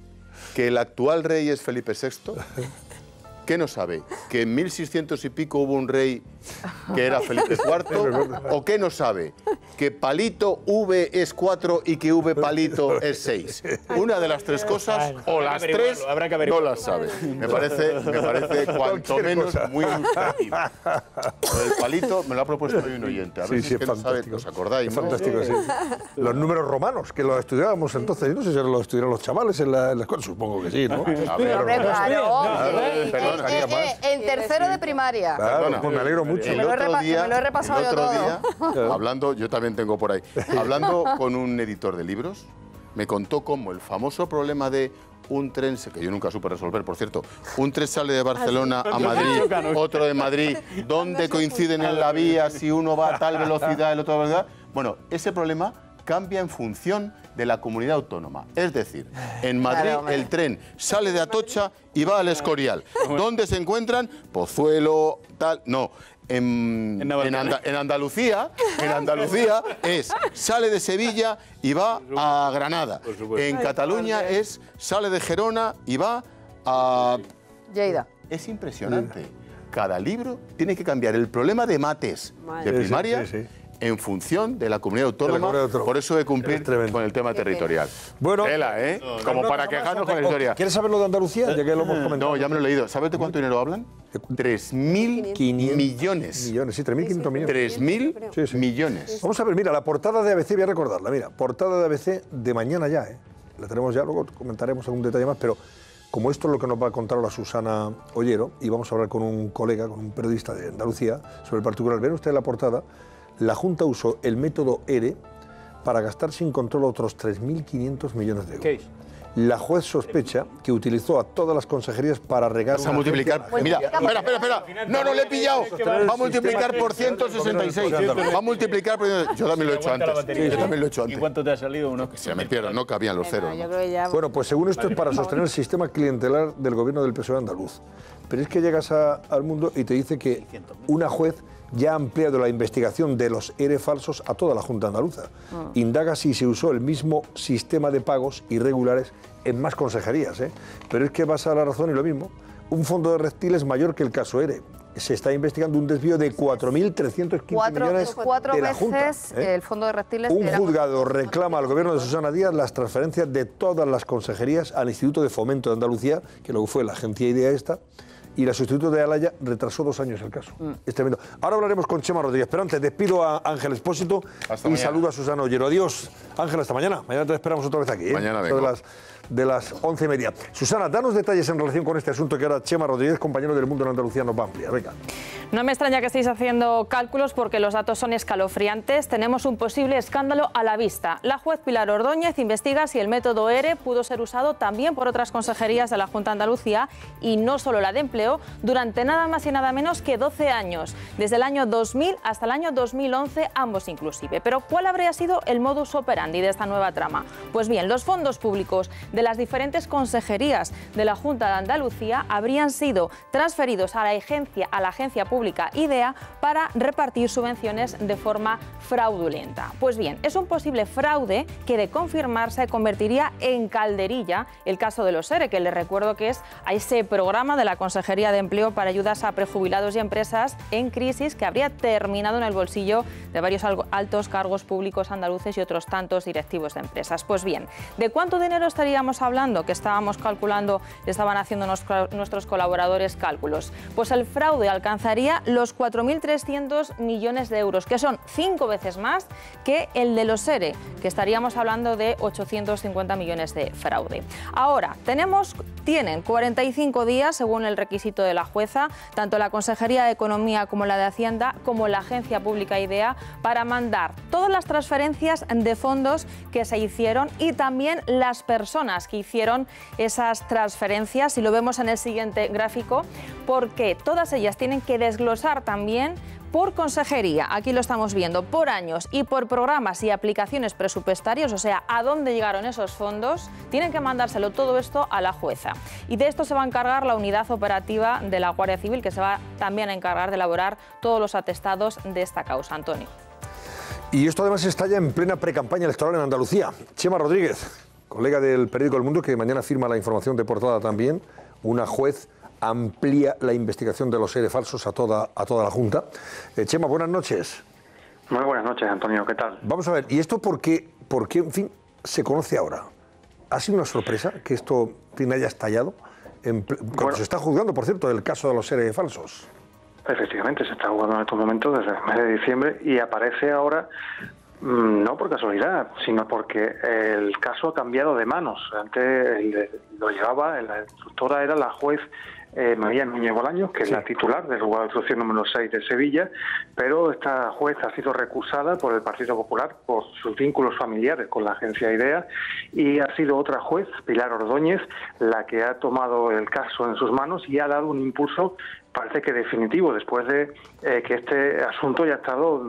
¿Que el actual rey es Felipe VI? ¿Qué no sabe? ¿Que en 1600 y pico hubo un rey que era Felipe IV? ¿O qué no sabe? ¿Que palito V es 4 y que V palito es 6? Una de las 3 cosas, o las 3, no las sabe. Me parece cuanto menos muy ilustrativo. Lo del palito me lo ha propuesto hoy un oyente. A ver si es que no sabe, ¿os acordáis? Es ¿no? fantástico, sí. Los números romanos, que los estudiábamos entonces. Yo no sé si los estudiaron los chavales en la escuela. Supongo que sí, ¿no? A ver, Hombre, claro. perdona. En tercero de primaria. Claro, pues me alegro mucho. Me lo he repasado yo todo. Hablando, yo también tengo por ahí, hablando con un editor de libros, me contó cómo el famoso problema de un tren, que yo nunca supe resolver, por cierto, un tren sale de Barcelona a Madrid, otro de Madrid, ¿dónde coinciden en la vía si uno va a tal velocidad, el otro a tal velocidad? Bueno, ese problema cambia en función de la comunidad autónoma. Es decir, en Madrid el tren sale de Atocha y va al Escorial. ¿Dónde se encuentran? Pozuelo, tal... No. En Andalucía sale de Sevilla y va a Granada. En Cataluña sale de Gerona y va a... Lleida. Es impresionante. Cada libro tiene que cambiar el problema de mates de primaria en función de la comunidad autónoma. Por eso de cumplir con el tema territorial. Bueno, tela, ¿eh? Como para quejarnos con la historia. ¿Quieres saber lo de Andalucía? Ya que lo hemos comentado. No, ya me lo he leído. ¿Sabes de cuánto dinero hablan? 3.500 millones. Sí, 3.500 millones. 3.000 millones. Vamos a ver, mira, la portada de ABC, voy a recordarla, mira, portada de ABC de mañana ya, ¿eh? La tenemos ya, luego comentaremos algún detalle más, pero como esto es lo que nos va a contar ahora Susana Ollero, y vamos a hablar con un colega, con un periodista de Andalucía, sobre el particular. Ven ustedes la portada, la Junta usó el método ERE para gastar sin control otros 3.500 millones de euros. ¿Qué es? La juez sospecha que utilizó a todas las consejerías para regar... Vas a multiplicar... Mira, espera. No, le he pillado. Va a multiplicar por 166. Va a multiplicar por... Yo también lo he hecho antes. ¿Y cuánto te ha salido uno? Se me pierdo, no cabían los ceros. Bueno, pues según esto es para sostener el sistema clientelar del gobierno del PSOE andaluz. Pero es que llegas al Mundo y te dice que una juez ya ha ampliado la investigación de los ERE falsos a toda la Junta Andaluza. Indaga si se usó el mismo sistema de pagos irregulares en más consejerías, ¿eh? Pero es que vas a la razón y lo mismo. Un fondo de reptiles mayor que el caso ERE. Se está investigando un desvío de 4.315 millones de la Junta. El fondo de reptiles... Un juzgado reclama al gobierno de Susana Díaz las transferencias de todas las consejerías al Instituto de Fomento de Andalucía, que luego fue la agencia IDEA esta, y la sustituta de Alaya retrasó 2 años el caso. Es tremendo. Ahora hablaremos con Chema Rodríguez, pero antes despido a Ángel Expósito y saludo a Susana Ollero. Adiós, Ángel, hasta mañana. Mañana te esperamos otra vez aquí. Mañana vengo. De las 11:30. Susana, danos detalles en relación con este asunto que ahora Chema Rodríguez, compañero del Mundo en Andalucía, nos va a ampliar. Venga. No me extraña que estéis haciendo cálculos porque los datos son escalofriantes. Tenemos un posible escándalo a la vista. La juez Pilar Ordóñez investiga si el método ERE pudo ser usado también por otras consejerías de la Junta de Andalucía y no solo la de empleo, durante nada más y nada menos que 12 años, desde el año 2000 hasta el año 2011, ambos inclusive. Pero ¿cuál habría sido el modus operandi de esta nueva trama? Pues bien, los fondos públicos de las diferentes consejerías de la Junta de Andalucía habrían sido transferidos a la agencia pública IDEA para repartir subvenciones de forma fraudulenta. Pues bien, es un posible fraude que, de confirmarse, convertiría en calderilla el caso de los ERE, que les recuerdo que es a ese programa de la Consejería de Empleo para ayudas a prejubilados y empresas en crisis que habría terminado en el bolsillo de varios altos cargos públicos andaluces y otros tantos directivos de empresas. Pues bien, ¿de cuánto dinero estaríamos hablando? Que estábamos calculando, estaban haciendo nuestros colaboradores cálculos. Pues el fraude alcanzaría los 4.300 millones de euros, que son 5 veces más que el de los ERE, que estaríamos hablando de 850 millones de fraude. Ahora, tienen 45 días, según el requisito de la jueza, tanto la Consejería de Economía como la de Hacienda, como la Agencia Pública IDEA, para mandar todas las transferencias de fondos que se hicieron y también las personas que hicieron esas transferencias, y lo vemos en el siguiente gráfico, porque todas ellas tienen que desglosar también por consejería, aquí lo estamos viendo, por años y por programas y aplicaciones presupuestarias, o sea, a dónde llegaron esos fondos, tienen que mandárselo todo esto a la jueza. Y de esto se va a encargar la unidad operativa de la Guardia Civil, que se va también a encargar de elaborar todos los atestados de esta causa. Antonio. Y esto además está ya en plena precampaña electoral en Andalucía. Chema Rodríguez, colega del periódico El Mundo, que mañana firma la información de portada también. Una juez amplía la investigación de los ERE falsos a toda la Junta. Chema, buenas noches. Muy buenas noches, Antonio, ¿qué tal? Vamos a ver, ¿y esto por qué en fin, se conoce ahora? ¿Ha sido una sorpresa que esto, en fin, haya estallado? Cuando se está juzgando, por cierto, el caso de los ERE falsos. Efectivamente, se está jugando en estos momentos desde el mes de diciembre y aparece ahora, no por casualidad, sino porque el caso ha cambiado de manos. Antes lo llevaba, la instructora era la juez María Núñez Bolaños, que es la titular del juzgado de instrucción número 6 de Sevilla, pero esta juez ha sido recusada por el Partido Popular por sus vínculos familiares con la agencia IDEA, y ha sido otra juez, Pilar Ordóñez, la que ha tomado el caso en sus manos y ha dado un impulso, parece que definitivo, después de que este asunto ya ha estado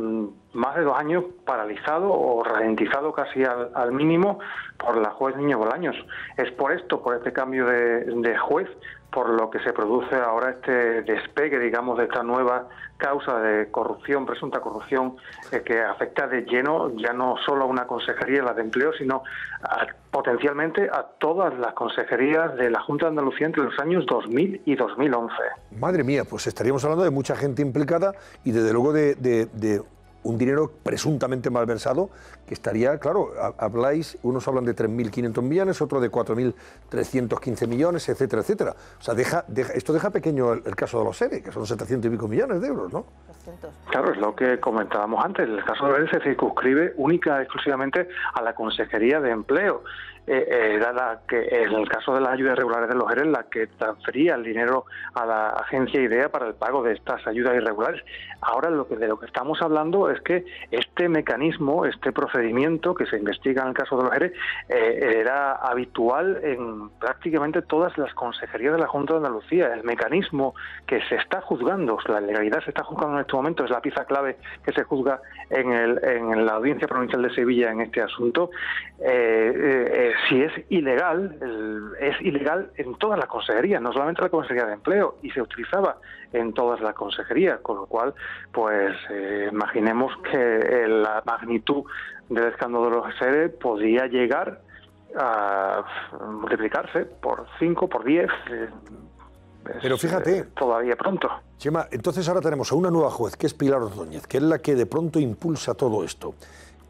más de 2 años paralizado o ralentizado casi al mínimo por la juez Núñez Bolaños. Es por esto, por este cambio de juez, por lo que se produce ahora este despegue, digamos, de esta nueva causa de corrupción, presunta corrupción, que afecta de lleno ya no solo a una consejería, la de empleo, sino potencialmente a todas las consejerías de la Junta de Andalucía entre los años 2000 y 2011. Madre mía, pues estaríamos hablando de mucha gente implicada y desde luego de un dinero presuntamente malversado que estaría, claro, habláis, unos hablan de 3.500 millones, otros de 4.315 millones, etcétera, etcétera. O sea, esto deja pequeño el caso de los ERE, que son 700 y pico millones de euros, ¿no? Claro, es lo que comentábamos antes. El caso de los ERE se circunscribe única y exclusivamente a la Consejería de Empleo. Era la que, en el caso de las ayudas irregulares de los ERE, la que transfería el dinero a la agencia IDEA para el pago de estas ayudas irregulares. Ahora de lo que estamos hablando es que este mecanismo, este procedimiento que se investiga en el caso de los ERE, era habitual en prácticamente todas las consejerías de la Junta de Andalucía. El mecanismo que se está juzgando, la legalidad se está juzgando en este momento, es la pieza clave que se juzga en la Audiencia Provincial de Sevilla en este asunto. Si es ilegal en todas las consejerías, no solamente la Consejería de Empleo, y se utilizaba en todas las consejerías, con lo cual, pues imaginemos que la magnitud del escándalo de los ERE podía llegar a multiplicarse por 5, por 10. Pero fíjate, todavía pronto. Chema, entonces ahora tenemos a una nueva juez, que es Pilar Ordóñez, que es la que de pronto impulsa todo esto.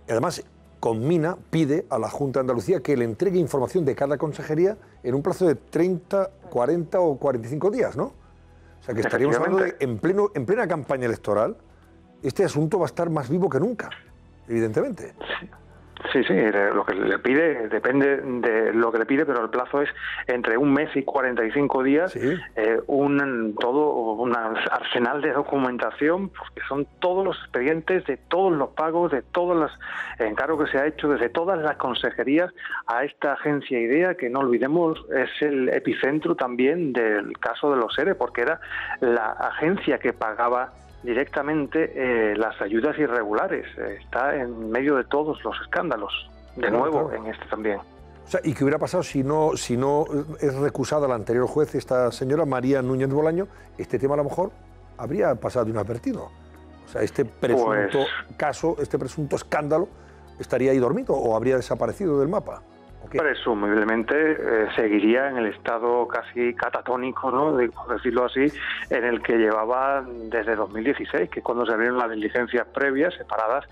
Además, conmina, pide a la Junta de Andalucía que le entregue información de cada consejería en un plazo de 30, 40 o 45 días, ¿no? O sea que estaríamos hablando de, en plena campaña electoral, este asunto va a estar más vivo que nunca, evidentemente. Sí, lo que le pide depende de lo que le pide, pero el plazo es entre 1 mes y 45 días, un arsenal de documentación, porque son todos los expedientes de todos los pagos, de todos los encargos que se ha hecho desde todas las consejerías a esta agencia IDEA, que no olvidemos es el epicentro también del caso de los ERE, porque era la agencia que pagaba directamente las ayudas irregulares. Está en medio de todos los escándalos, de nuevo, en este también. O sea, ¿y qué hubiera pasado si no es recusada la anterior juez, esta señora María Núñez Bolaño? Este tema a lo mejor habría pasado inadvertido. O sea, este presunto caso, este presunto escándalo, ¿estaría ahí dormido o habría desaparecido del mapa? Presumiblemente seguiría en el estado casi catatónico, ¿no?, por decirlo así, en el que llevaba desde 2016, que es cuando se abrieron las diligencias previas, separadas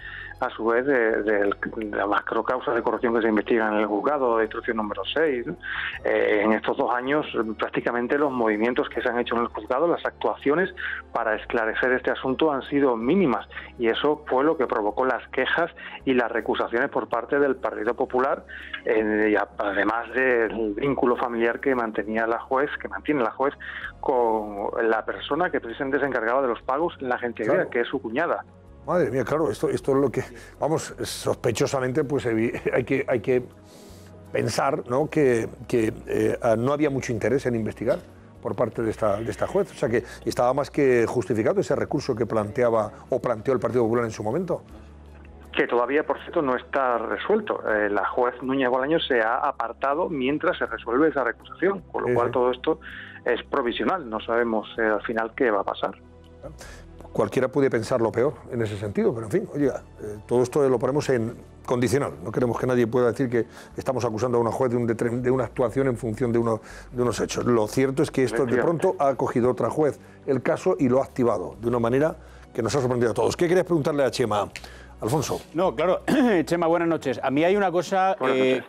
a su vez de la macrocausa de corrupción que se investiga en el juzgado de instrucción número 6. ¿no? En estos 2 años, prácticamente los movimientos que se han hecho en el juzgado, las actuaciones para esclarecer este asunto han sido mínimas, y eso fue lo que provocó las quejas y las recusaciones por parte del Partido Popular, y además del vínculo familiar que mantenía la juez, que mantiene la juez con la persona que precisamente se encargaba de los pagos en la agencia IDEA, que es su cuñada. Madre mía, claro, esto es lo que, vamos, sospechosamente, pues hay que pensar, ¿no?, que no había mucho interés en investigar por parte de esta juez, o sea que estaba más que justificado ese recurso que planteó el Partido Popular en su momento. Que todavía, por cierto, no está resuelto. La juez Núñez Bolaño se ha apartado mientras se resuelve esa recusación, con lo cual todo esto es provisional, no sabemos al final qué va a pasar. Cualquiera puede pensar lo peor en ese sentido, pero en fin, oye, todo esto lo ponemos en condicional. No queremos que nadie pueda decir que estamos acusando a una juez de una actuación en función de unos hechos. Lo cierto es que esto de pronto ha cogido otra juez el caso y lo ha activado de una manera que nos ha sorprendido a todos. ¿Qué querías preguntarle a Chema? Alfonso. No, claro, Chema, buenas noches. A mí hay una cosa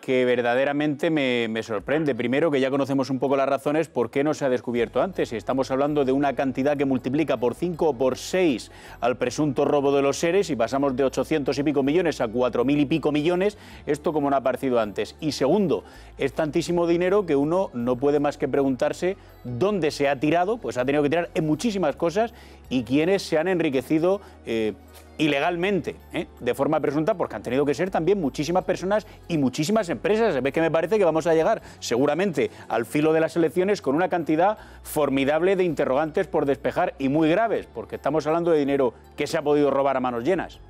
que verdaderamente me sorprende. Primero, que ya conocemos un poco las razones por qué no se ha descubierto antes. Si estamos hablando de una cantidad que multiplica por 5 o por 6 al presunto robo de los seres y pasamos de 800 y pico millones a 4.000 y pico millones, esto como no ha aparecido antes. Y segundo, es tantísimo dinero que uno no puede más que preguntarse dónde se ha tirado, pues ha tenido que tirar en muchísimas cosas y quiénes se han enriquecido ilegalmente, de forma presunta, porque han tenido que ser también muchísimas personas y muchísimas empresas. Es que me parece que vamos a llegar seguramente al filo de las elecciones con una cantidad formidable de interrogantes por despejar y muy graves, porque estamos hablando de dinero que se ha podido robar a manos llenas.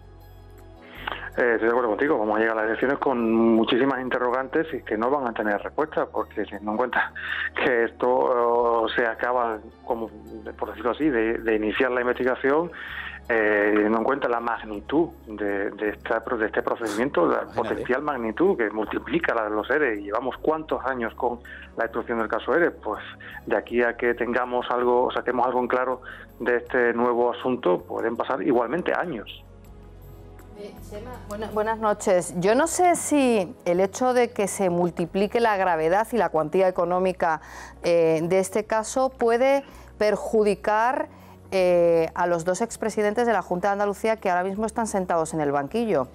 Estoy de acuerdo contigo, vamos a llegar a las elecciones con muchísimas interrogantes y que no van a tener respuesta, porque teniendo en cuenta que esto se acaba, como por decirlo así, de iniciar la investigación, teniendo en cuenta la magnitud de este procedimiento, la potencial magnitud que multiplica la de los ERE, y llevamos cuántos años con la instrucción del caso ERE, pues de aquí a que tengamos algo, saquemos algo en claro de este nuevo asunto, pueden pasar igualmente años. Buenas noches. Yo no sé si el hecho de que se multiplique la gravedad y la cuantía económica de este caso puede perjudicar a los dos expresidentes de la Junta de Andalucía que ahora mismo están sentados en el banquillo.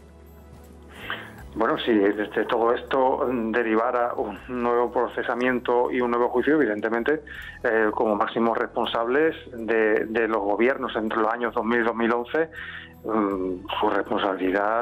Bueno, si de todo esto derivara un nuevo procesamiento y un nuevo juicio, evidentemente, como máximos responsables de los gobiernos entre los años 2000 y 2011, su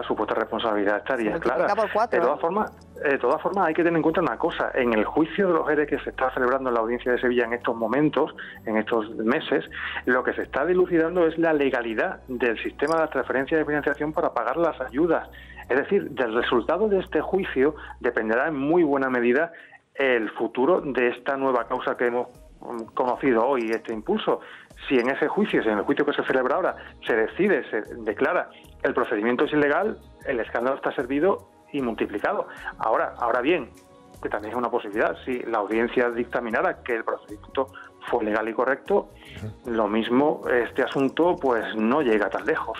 supuesta responsabilidad estaría clara. De todas formas, hay que tener en cuenta una cosa: en el juicio de los ERE que se está celebrando en la audiencia de Sevilla en estos momentos, en estos meses, lo que se está dilucidando es la legalidad del sistema de transferencia de financiación para pagar las ayudas. Es decir, del resultado de este juicio dependerá en muy buena medida el futuro de esta nueva causa que hemos conocido hoy, este impulso. Si en ese juicio, si en el juicio que se celebra ahora, se decide, se declara el procedimiento es ilegal, el escándalo está servido y multiplicado. Ahora bien, que también es una posibilidad, si la audiencia dictaminara que el procedimiento fue legal y correcto, lo mismo, este asunto pues no llega tan lejos.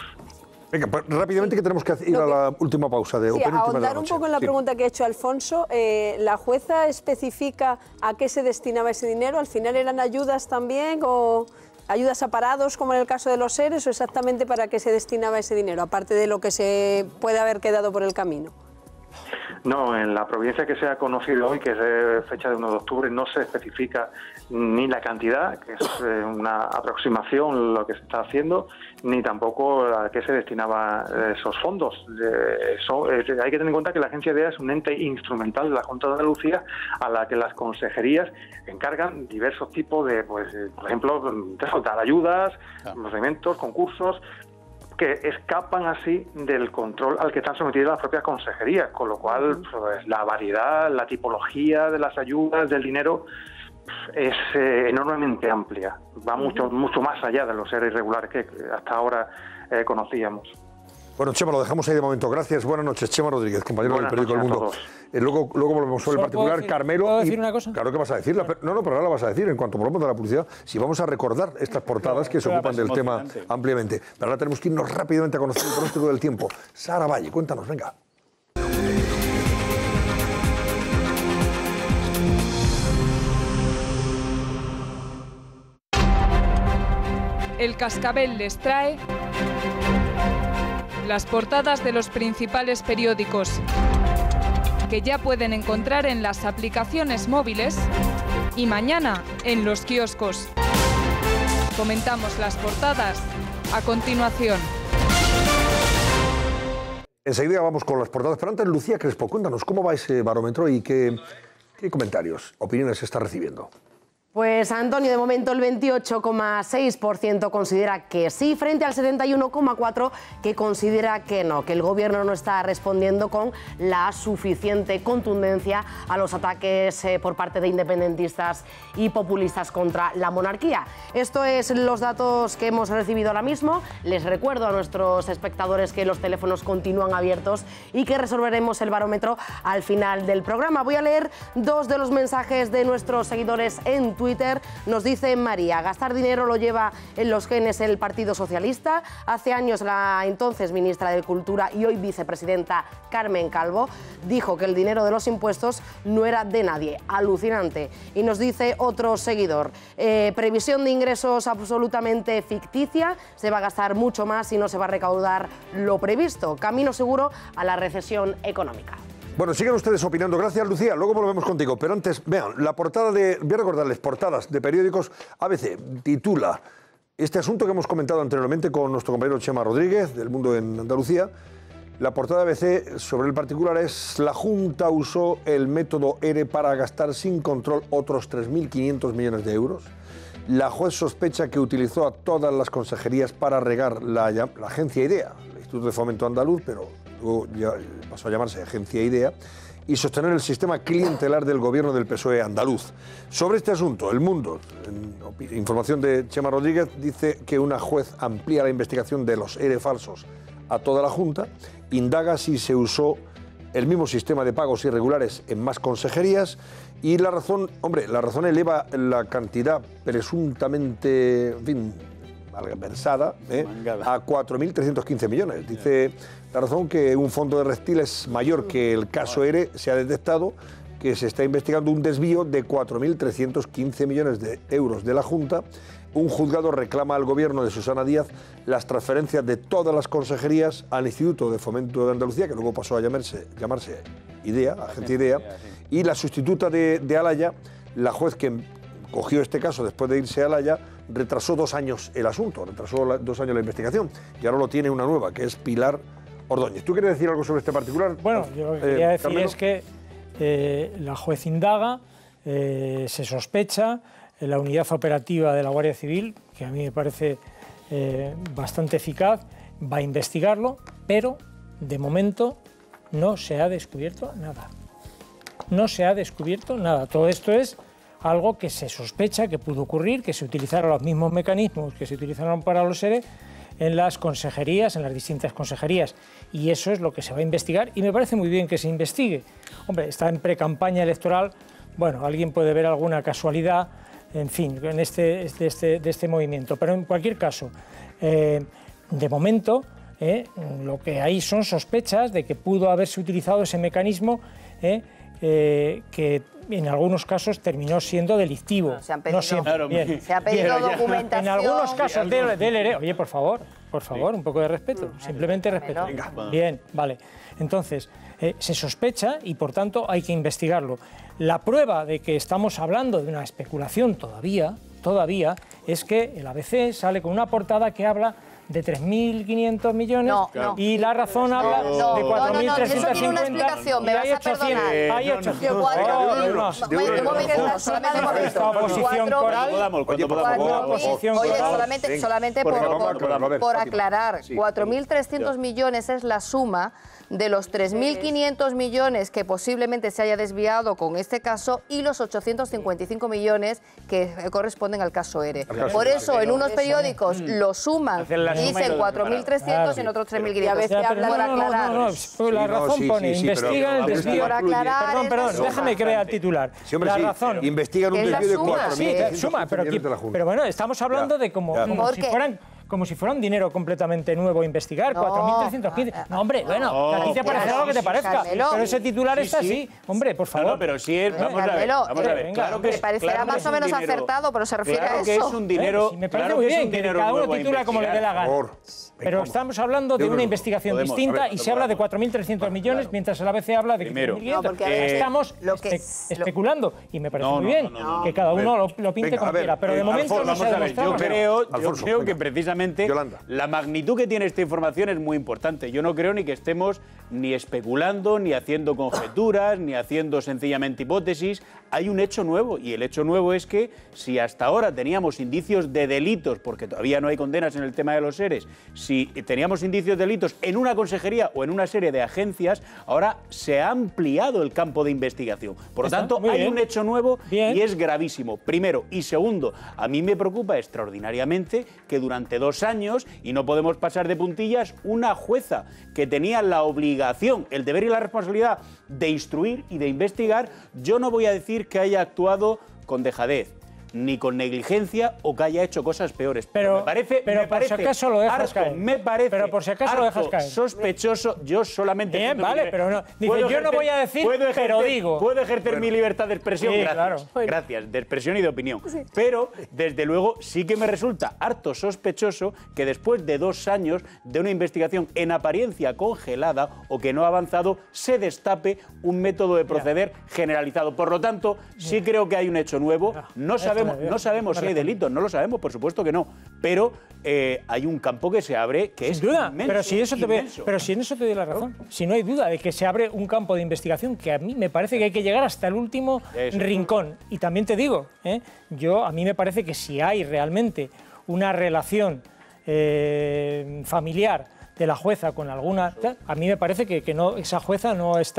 Venga, pues, rápidamente que tenemos que ir a la última pausa de Opinión. Ahondar un poco en la pregunta que ha hecho Alfonso, ¿la jueza especifica a qué se destinaba ese dinero? ¿Al final eran ayudas también o ayudas a parados, como en el caso de los seres, o exactamente para qué se destinaba ese dinero, aparte de lo que se puede haber quedado por el camino? No, en la provincia que se ha conocido hoy, que es de fecha de 1 de octubre, no se especifica ni la cantidad, que es una aproximación lo que se está haciendo, ni tampoco a qué se destinaban esos fondos. Hay que tener en cuenta que la Agencia de EA es un ente instrumental de la Junta de Andalucía a la que las consejerías encargan diversos tipos de, pues, por ejemplo, de dar ayudas, procedimientos, concursos, que escapan así del control al que están sometidas las propias consejerías, con lo cual pues, la variedad, la tipología de las ayudas, del dinero, es enormemente amplia, va mucho más allá de los seres irregulares que hasta ahora conocíamos. Bueno, Chema, lo dejamos ahí de momento. Gracias. Buenas noches, Chema Rodríguez, compañero del periódico El Mundo. Luego volvemos sobre el particular. Carmelo. ¿Puedo decir una cosa? Claro que vas a decir. No, pero ahora la vas a decir en cuanto volvamos de la publicidad. Si vamos a recordar estas portadas que se ocupan del tema ampliamente. Pero ahora tenemos que irnos rápidamente a conocer el pronóstico del tiempo. Sara Valle, cuéntanos, venga. El Cascabel les trae las portadas de los principales periódicos que ya pueden encontrar en las aplicaciones móviles y mañana en los kioscos. Comentamos las portadas a continuación. Enseguida vamos con las portadas, pero antes Lucía Crespo, cuéntanos cómo va ese barómetro y qué comentarios, opiniones se está recibiendo. Pues Antonio, de momento el 28,6% considera que sí, frente al 71,4% que considera que no, que el gobierno no está respondiendo con la suficiente contundencia a los ataques por parte de independentistas y populistas contra la monarquía. Estos son los datos que hemos recibido ahora mismo. Les recuerdo a nuestros espectadores que los teléfonos continúan abiertos y que resolveremos el barómetro al final del programa. Voy a leer dos de los mensajes de nuestros seguidores en Twitter. Nos dice María, gastar dinero lo lleva en los genes el Partido Socialista. Hace años la entonces ministra de Cultura y hoy vicepresidenta Carmen Calvo dijo que el dinero de los impuestos no era de nadie. Alucinante. Y nos dice otro seguidor, previsión de ingresos absolutamente ficticia, se va a gastar mucho más y no se va a recaudar lo previsto. Camino seguro a la recesión económica. Bueno, sigan ustedes opinando. Gracias, Lucía. Luego volvemos contigo. Pero antes, vean, la portada voy a recordarles, portadas de periódicos. ABC titula este asunto que hemos comentado anteriormente con nuestro compañero Chema Rodríguez, del Mundo en Andalucía. La portada de ABC sobre el particular es: la Junta usó el método ERE para gastar sin control otros 3.500 millones de euros. La juez sospecha que utilizó a todas las consejerías para regar la agencia IDEA, el Instituto de Fomento Andaluz, pero luego ya pasó a llamarse Agencia IDEA, y sostener el sistema clientelar del gobierno del PSOE andaluz. Sobre este asunto, El Mundo, en información de Chema Rodríguez, dice que una juez amplía la investigación de los ERE falsos a toda la Junta, indaga si se usó el mismo sistema de pagos irregulares en más consejerías y la razón, la razón eleva la cantidad presuntamente, en fin, malversada, a 4.315 millones. Dice la razón que un fondo de reptiles mayor que el caso ERE se ha detectado que se está investigando un desvío de 4.315 millones de euros de la Junta. Un juzgado reclama al gobierno de Susana Díaz las transferencias de todas las consejerías al Instituto de Fomento de Andalucía, que luego pasó a llamarse IDEA, Agencia IDEA, y la sustituta de Alaya, la juez que cogió este caso después de irse a Alaya, retrasó 2 años el asunto, retrasó 2 años la investigación, y ahora lo tiene una nueva, que es Pilar Ordóñez. ¿Tú quieres decir algo sobre este particular? Bueno, yo lo que quería decir es que la juez indaga, se sospecha, la unidad operativa de la Guardia Civil, que a mí me parece bastante eficaz, va a investigarlo, pero de momento no se ha descubierto nada. No se ha descubierto nada. Todo esto es algo que se sospecha que pudo ocurrir, que se utilizaron los mismos mecanismos que se utilizaron para los ERE en las consejerías, en las distintas consejerías. Y eso es lo que se va a investigar y me parece muy bien que se investigue. Hombre, está en precampaña electoral, bueno, alguien puede ver alguna casualidad, en fin, en de este movimiento. Pero en cualquier caso, de momento, lo que hay son sospechas de que pudo haberse utilizado ese mecanismo que en algunos casos terminó siendo delictivo. No, se han pedido, no siempre. Claro, bien. Se ha pedido documentación. En algunos casos del ERE, oye, por favor, un poco de respeto, simplemente respeto. Bien, vale. Entonces, se sospecha y por tanto hay que investigarlo. La prueba de que estamos hablando de una especulación todavía, es que el ABC sale con una portada que habla de 3.500 millones y La Razón habla de 4.350. Eso tiene una explicación, me vas a perdonar. Hay 800. Solamente por aclarar, 4.300 millones es la suma de los 3.500 millones que posiblemente se haya desviado con este caso y los 855 millones que corresponden al caso ERE. Por eso en unos periódicos lo suman y dicen 4.300 y en otros 3.500. Y a veces hablan por aclarar. La Razón pone, investigan el desvío. Por aclarar. Perdón, déjame que lea el titular. La Razón. Investigan un desvío de 4.000. Pero bueno, estamos hablando de como si fuera un dinero completamente nuevo a investigar, 4.315. No, hombre, bueno, a ti te parece algo que te parezca, pero ese titular está así. Hombre, por favor. No, pero sí es, vamos a ver. Claro que parecerá más o menos acertado, pero se refiere a eso. Claro que es un dinero. Me parece muy bien que cada uno titula como le dé la gana. Pero estamos hablando de una investigación distinta y se habla de 4.300 millones, mientras el ABC habla de 5.500. Estamos especulando y me parece muy bien que cada uno lo pinte como quiera, pero de momento no se ha demostrado. Yo creo que precisamente la magnitud que tiene esta información es muy importante. Yo no creo ni que estemos ni especulando, ni haciendo conjeturas, ni haciendo sencillamente hipótesis. Hay un hecho nuevo y el hecho nuevo es que si hasta ahora teníamos indicios de delitos, porque todavía no hay condenas en el tema de los ERES, si teníamos indicios de delitos en una consejería o en una serie de agencias, ahora se ha ampliado el campo de investigación. Por lo tanto, hay un hecho nuevo y es gravísimo, primero. Y segundo, a mí me preocupa extraordinariamente que durante 2 años, y no podemos pasar de puntillas, una jueza que tenía la obligación, el deber y la responsabilidad de instruir y de investigar, yo no voy a decir que haya actuado con dejadez, ni con negligencia o que haya hecho cosas peores. Pero me por si acaso lo dejas harto, caer. Me parece pero por si acaso lo dejas caer. Sospechoso, yo solamente... Bien, vale, pero no. Dice, yo no voy a decir, pero digo. Puedo ejercer mi libertad de expresión, sí, gracias. Claro. Gracias, de expresión y de opinión. Sí. Pero, desde luego, sí que me resulta harto sospechoso que después de 2 años de una investigación en apariencia congelada o que no ha avanzado, se destape un método de proceder generalizado. Por lo tanto, sí creo que hay un hecho nuevo. No sabemos si hay delitos, no lo sabemos, por supuesto que no. Pero hay un campo que se abre que es inmenso. Pero si en eso te doy la razón. Si no hay duda de que se abre un campo de investigación que a mí me parece que hay que llegar hasta el último rincón. Y también te digo, a mí me parece que si hay realmente una relación familiar de la jueza con alguna... A mí me parece que no, esa jueza no es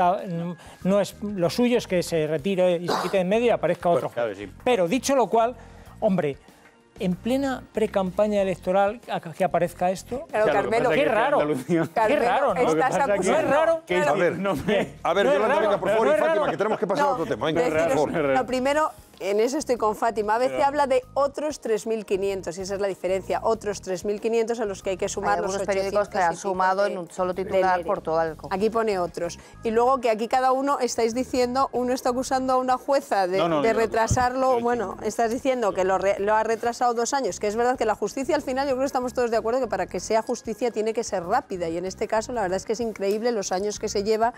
lo suyo es que se retire y se quite en medio y aparezca otro. Claro, sí. Pero dicho lo cual, hombre, en plena precampaña electoral que aparezca esto... Claro, Carmelo, qué raro, qué raro, ¿no? Estás acusando... Es raro. A ver, Yolanda, venga, por favor, y Fátima, que tenemos que pasar a otro tema. Venga, por favor. Lo primero... En eso estoy con Fátima. A veces habla de otros 3.500, y esa es la diferencia. Otros 3.500 a los que hay que sumar hay los 800 periódicos que han sumado en un solo titular por todo el... Aquí pone otros. Y luego que aquí cada uno estáis diciendo, uno está acusando a una jueza de retrasarlo. Bueno, estás diciendo que lo ha retrasado 2 años, que es verdad que la justicia al final, yo creo que estamos todos de acuerdo que para que sea justicia tiene que ser rápida. Y en este caso la verdad es que es increíble los años que se lleva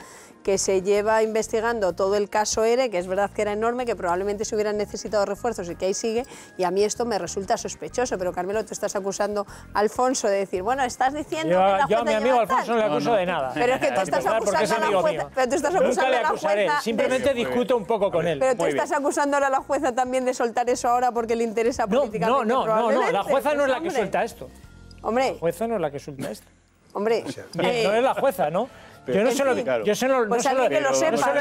investigando todo el caso ERE, que es verdad que era enorme, que probablemente se hubieran necesitado refuerzos y que ahí sigue, y a mí esto me resulta sospechoso. Pero Carmelo, tú estás acusando a Alfonso de decir, bueno, estás diciendo que la jueza yo a mi amigo Alfonso no le acuso de nada. Pero es que tú estás acusando a la jueza, pero tú estás Nunca le acusando a la acusaré, jueza simplemente discuto un poco con él. Pero tú estás acusando ahora a la jueza también de soltar eso ahora porque le interesa políticamente. No, la jueza no es la que suelta esto. Hombre. La jueza no es la que suelta esto. Hombre. No es la jueza, ¿no? Yo no se lo he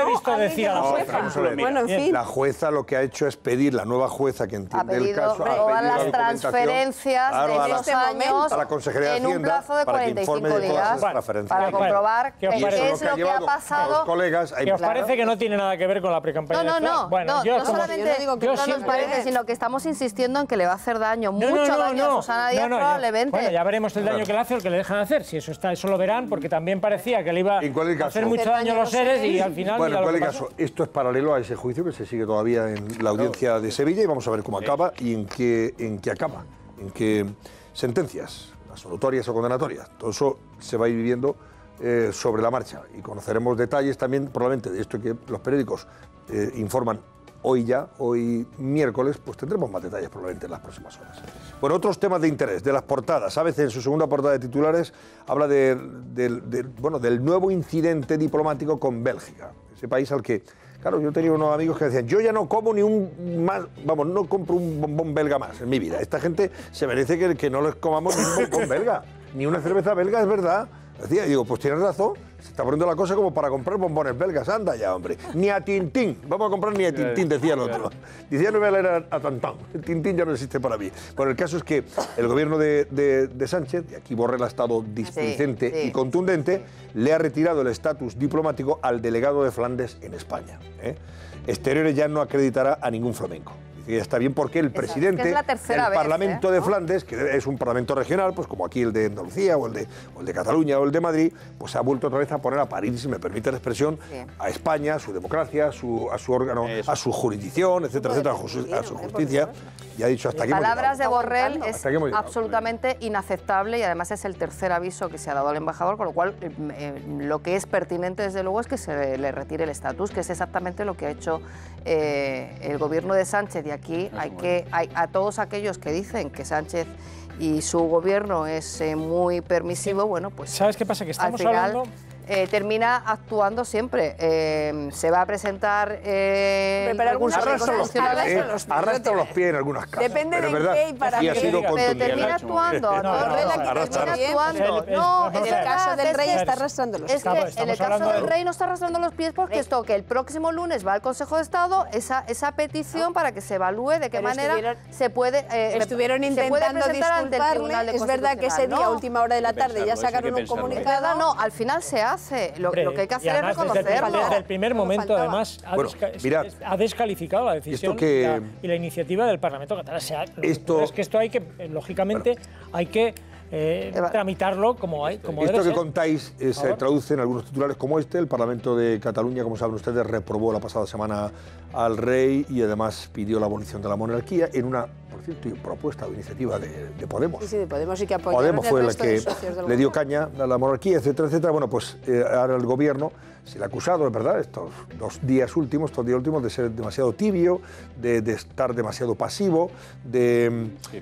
visto decir a la jueza. Bueno, en fin. La jueza lo que ha hecho es pedir, la nueva jueza que entiende el caso, todas las transferencias de estos años a la Consejería de en un plazo de 45 días para comprobar qué es lo que ha pasado. ¿Que os parece que no tiene nada que ver con la precampaña? No solamente digo que no nos parece, sino que estamos insistiendo en que le va a hacer daño, mucho daño a Susana Díaz probablemente. Bueno, ya veremos el daño que le hace o el que le dejan hacer, si eso lo verán, porque también parecía que le iba a hacer mucho daño a los seres y al final... Bueno, en cualquier caso, esto es paralelo a ese juicio que se sigue todavía en la audiencia de Sevilla y vamos a ver cómo acaba y en qué acaba, en qué sentencias, absolutorias o condenatorias. Todo eso se va a ir viviendo sobre la marcha y conoceremos detalles también probablemente de esto que los periódicos informan hoy miércoles, pues tendremos más detalles probablemente en las próximas horas. Bueno, otros temas de interés, de las portadas. A veces en su segunda portada de titulares habla del nuevo incidente diplomático con Bélgica, ese país al que, claro, yo tenía unos amigos que decían, yo ya no como no compro un bombón belga más en mi vida. Esta gente se merece que no les comamos ni un bombón belga, ni una cerveza belga, es verdad. Decía, digo, pues tienes razón, se está poniendo la cosa como para comprar bombones belgas, anda ya, hombre. Ni a Tintín, vamos a comprar ni a Tintín, decía el otro. Decía, no voy a leer a Tantán, el Tintín ya no existe para mí. Bueno, el caso es que el gobierno de Sánchez, y aquí Borrell ha estado displicente y contundente, le ha retirado el estatus diplomático al delegado de Flandes en España. Exteriores ya no acreditará a ningún flamenco. Y está bien porque el presidente del Parlamento de Flandes, que es un parlamento regional, pues como aquí el de Andalucía o el de Cataluña o el de Madrid, pues ha vuelto otra vez a poner a parir, si me permite la expresión, a España, a su democracia, a su órgano, a su jurisdicción, etcétera, a su justicia. Y ha dicho hasta aquí. Palabras de Borrell es absolutamente inaceptable y además es el tercer aviso que se ha dado al embajador, con lo cual lo que es pertinente desde luego es que se le retire el estatus, que es exactamente lo que ha hecho el gobierno de Sánchez. Y aquí a todos aquellos que dicen que Sánchez y su gobierno es muy permisivo, bueno, pues... ¿Sabes qué pasa? Que estamos hablando... termina actuando siempre. Se va a presentar arrastra los pies en algunas casas. Depende de qué y para qué. Pero termina actuando. No, en el caso del rey está arrastrando los pies. Es que en el caso del rey no está arrastrando los pies porque esto que el próximo lunes va al Consejo de Estado, esa petición para que se evalúe de qué manera se puede estuvieron intentando disculparle. Es verdad que ese día, a última hora de la tarde, ya sacaron un comunicado. No, al final se hace. además, lo que hay que hacer es reconocerlo. Desde el primer momento, además, ha descalificado la decisión y la iniciativa del Parlamento catalán. O sea, es que esto hay que, lógicamente, hay que tramitarlo como debe ser. Esto que contáis se traduce en algunos titulares como este. El Parlamento de Cataluña, como saben ustedes, reprobó la pasada semana al rey y además pidió la abolición de la monarquía en una, por cierto, propuesta o iniciativa de Podemos. Sí, de Podemos, y que apoyaron Podemos fue la que le le dio caña a la monarquía, etcétera, etcétera. Bueno, pues ahora el gobierno se le ha acusado, es verdad, estos dos días últimos, de ser demasiado tibio, de estar demasiado pasivo,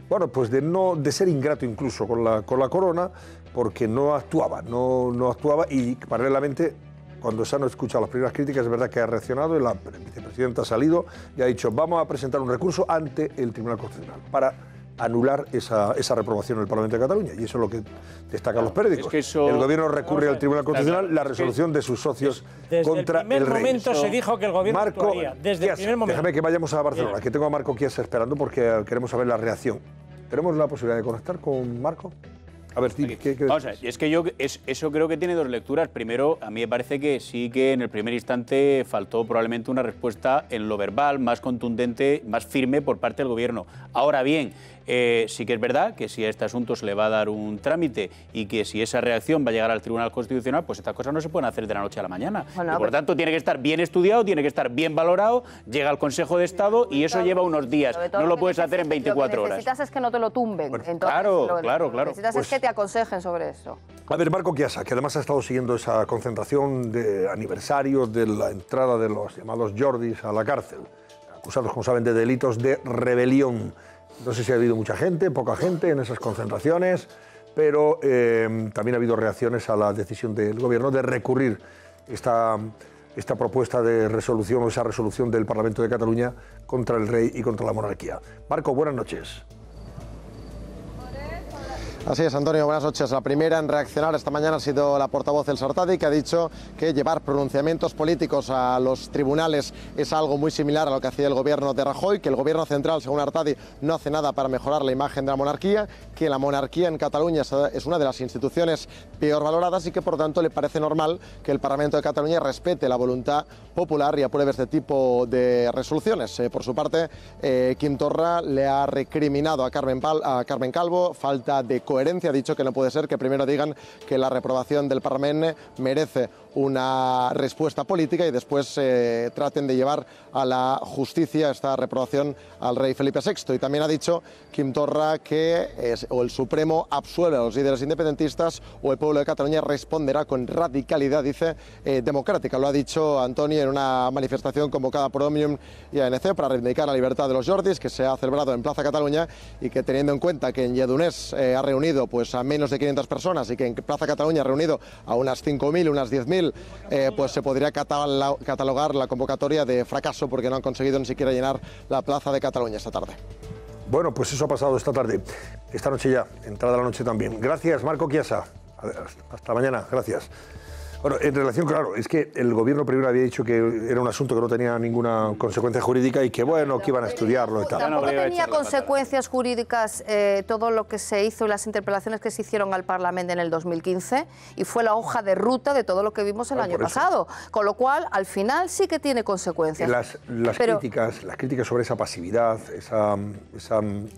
bueno, pues de ser ingrato incluso con la corona, porque no actuaba y paralelamente, cuando se han escuchado las primeras críticas, es verdad que ha reaccionado y la vicepresidenta ha salido y ha dicho: vamos a presentar un recurso ante el Tribunal Constitucional para anular esa reprobación en el Parlamento de Cataluña. Y eso es lo que destacan los periódicos. El gobierno recurre al Tribunal Constitucional la resolución de sus socios contra el rey. Desde el primer momento se dijo que el gobierno actuaría. Desde el primer momento. Déjame que vayamos a Barcelona, que tengo a Marco Chiesa esperando porque queremos saber la reacción. ¿Tenemos la posibilidad de conectar con Marco? A ver, ¿qué vamos a ver, es que eso creo que tiene dos lecturas. Primero, a mí me parece que sí que en el primer instante faltó probablemente una respuesta en lo verbal más contundente, más firme por parte del gobierno. Ahora bien, sí que es verdad que si a este asunto se le va a dar un trámite y que si esa reacción va a llegar al Tribunal Constitucional, pues estas cosas no se pueden hacer de la noche a la mañana. Bueno, y por tanto, tiene que estar bien estudiado, tiene que estar bien valorado, llega al Consejo de Estado y eso lleva unos días. No lo puedes hacer en 24 horas. Lo que necesitas es que no te lo tumben. Bueno, entonces, claro. Lo que necesitas es que te aconsejen sobre eso. A ver, Marco Chiesa, que además ha estado siguiendo esa concentración de aniversario de la entrada de los llamados Jordis a la cárcel, acusados, como saben, de delitos de rebelión. No sé si ha habido mucha gente, poca gente en esas concentraciones, pero también ha habido reacciones a la decisión del gobierno de recurrir esta propuesta de resolución o esa resolución del Parlamento de Cataluña contra el rey y contra la monarquía. Marco, buenas noches. Así es, Antonio, buenas noches. La primera en reaccionar esta mañana ha sido la portavoz del Sartadi, que ha dicho que llevar pronunciamientos políticos a los tribunales es algo muy similar a lo que hacía el gobierno de Rajoy, que el gobierno central, según Artadi, no hace nada para mejorar la imagen de la monarquía, que la monarquía en Cataluña es una de las instituciones peor valoradas y que, por tanto, le parece normal que el Parlamento de Cataluña respete la voluntad popular y apruebe este tipo de resoluciones. Por su parte, Quim Torra le ha recriminado a Carmen Calvo falta de coherencia. Ha dicho que no puede ser que primero digan que la reprobación del Parlamento merece una respuesta política y después traten de llevar a la justicia esta reprobación al rey Felipe VI. Y también ha dicho Quim Torra que o el Supremo absuelve a los líderes independentistas o el pueblo de Cataluña responderá con radicalidad, dice, democrática. Lo ha dicho Antonio en una manifestación convocada por Òmnium y ANC para reivindicar la libertad de los Jordis, que se ha celebrado en Plaza Cataluña, y que, teniendo en cuenta que en Lledoners ha reunido pues a menos de 500 personas y que en Plaza Cataluña ha reunido a unas 5.000, unas 10.000, pues se podría catalogar la convocatoria de fracaso, porque no han conseguido ni siquiera llenar la Plaza de Cataluña esta tarde. Bueno, pues eso ha pasado esta tarde, esta noche ya, entrada la noche también. Gracias, Marco Chiesa. Hasta mañana, gracias. Bueno, en relación, claro, es que el gobierno primero había dicho que era un asunto que no tenía ninguna consecuencia jurídica y que, bueno, que iban a estudiarlo y tal. Tampoco tenía consecuencias jurídicas todo lo que se hizo y las interpelaciones que se hicieron al Parlamento en el 2015, y fue la hoja de ruta de todo lo que vimos el año pasado. Con lo cual, al final sí que tiene consecuencias. Las críticas sobre esa pasividad, esa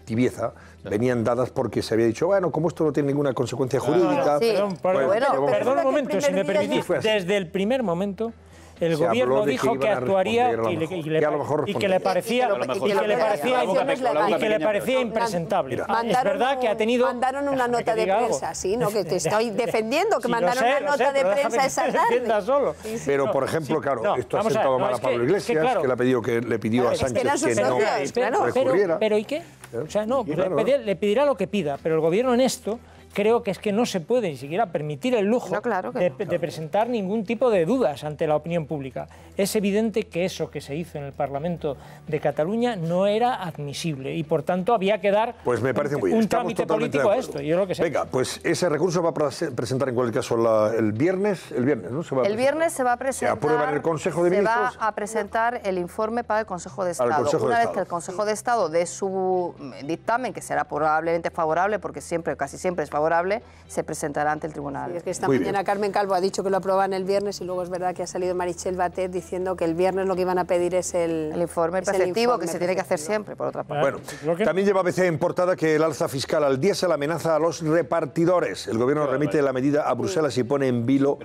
tibieza, venían dadas porque se había dicho, bueno, como esto no tiene ninguna consecuencia jurídica... Sí. Perdón un momento, si me permitís. Desde el primer momento el gobierno dijo que actuaría y que le parecía impresentable. Es verdad que ha tenido... Mandaron una nota de prensa, sí, no, que te estoy defendiendo, que mandaron una nota de prensa esa tarde. Pero, por ejemplo, claro, esto ha sentado mal a Pablo Iglesias, que le pidió a Sánchez que no recurriera. Pero ¿y qué? O sea, no, le pedirá lo que pida, pero el gobierno en esto... Creo que es que no se puede ni siquiera permitir el lujo de presentar ningún tipo de dudas ante la opinión pública. Es evidente que eso que se hizo en el Parlamento de Cataluña no era admisible y, por tanto, había que dar un trámite político a esto. Yo lo que sé. Venga, pues ese recurso va a presentar en cualquier caso el viernes, ¿no? El viernes se va a presentar. ¿Se aprueba en el Consejo de Ministros? Se va a presentar el informe para el Consejo de Estado. Una vez que el Consejo de Estado dé su dictamen, que será probablemente favorable, porque casi siempre es favorable, favorable, se presentará ante el tribunal. Sí, es que esta mañana Carmen Calvo ha dicho que lo aproban el viernes y luego es verdad que ha salido Meritxell Batet diciendo que el viernes lo que iban a pedir es el informe preceptivo, que se tiene que hacer siempre, por otra parte. Bueno, también lleva ABC en portada que el alza fiscal al diésel amenaza a los repartidores. El gobierno remite la medida a Bruselas y pone en vilo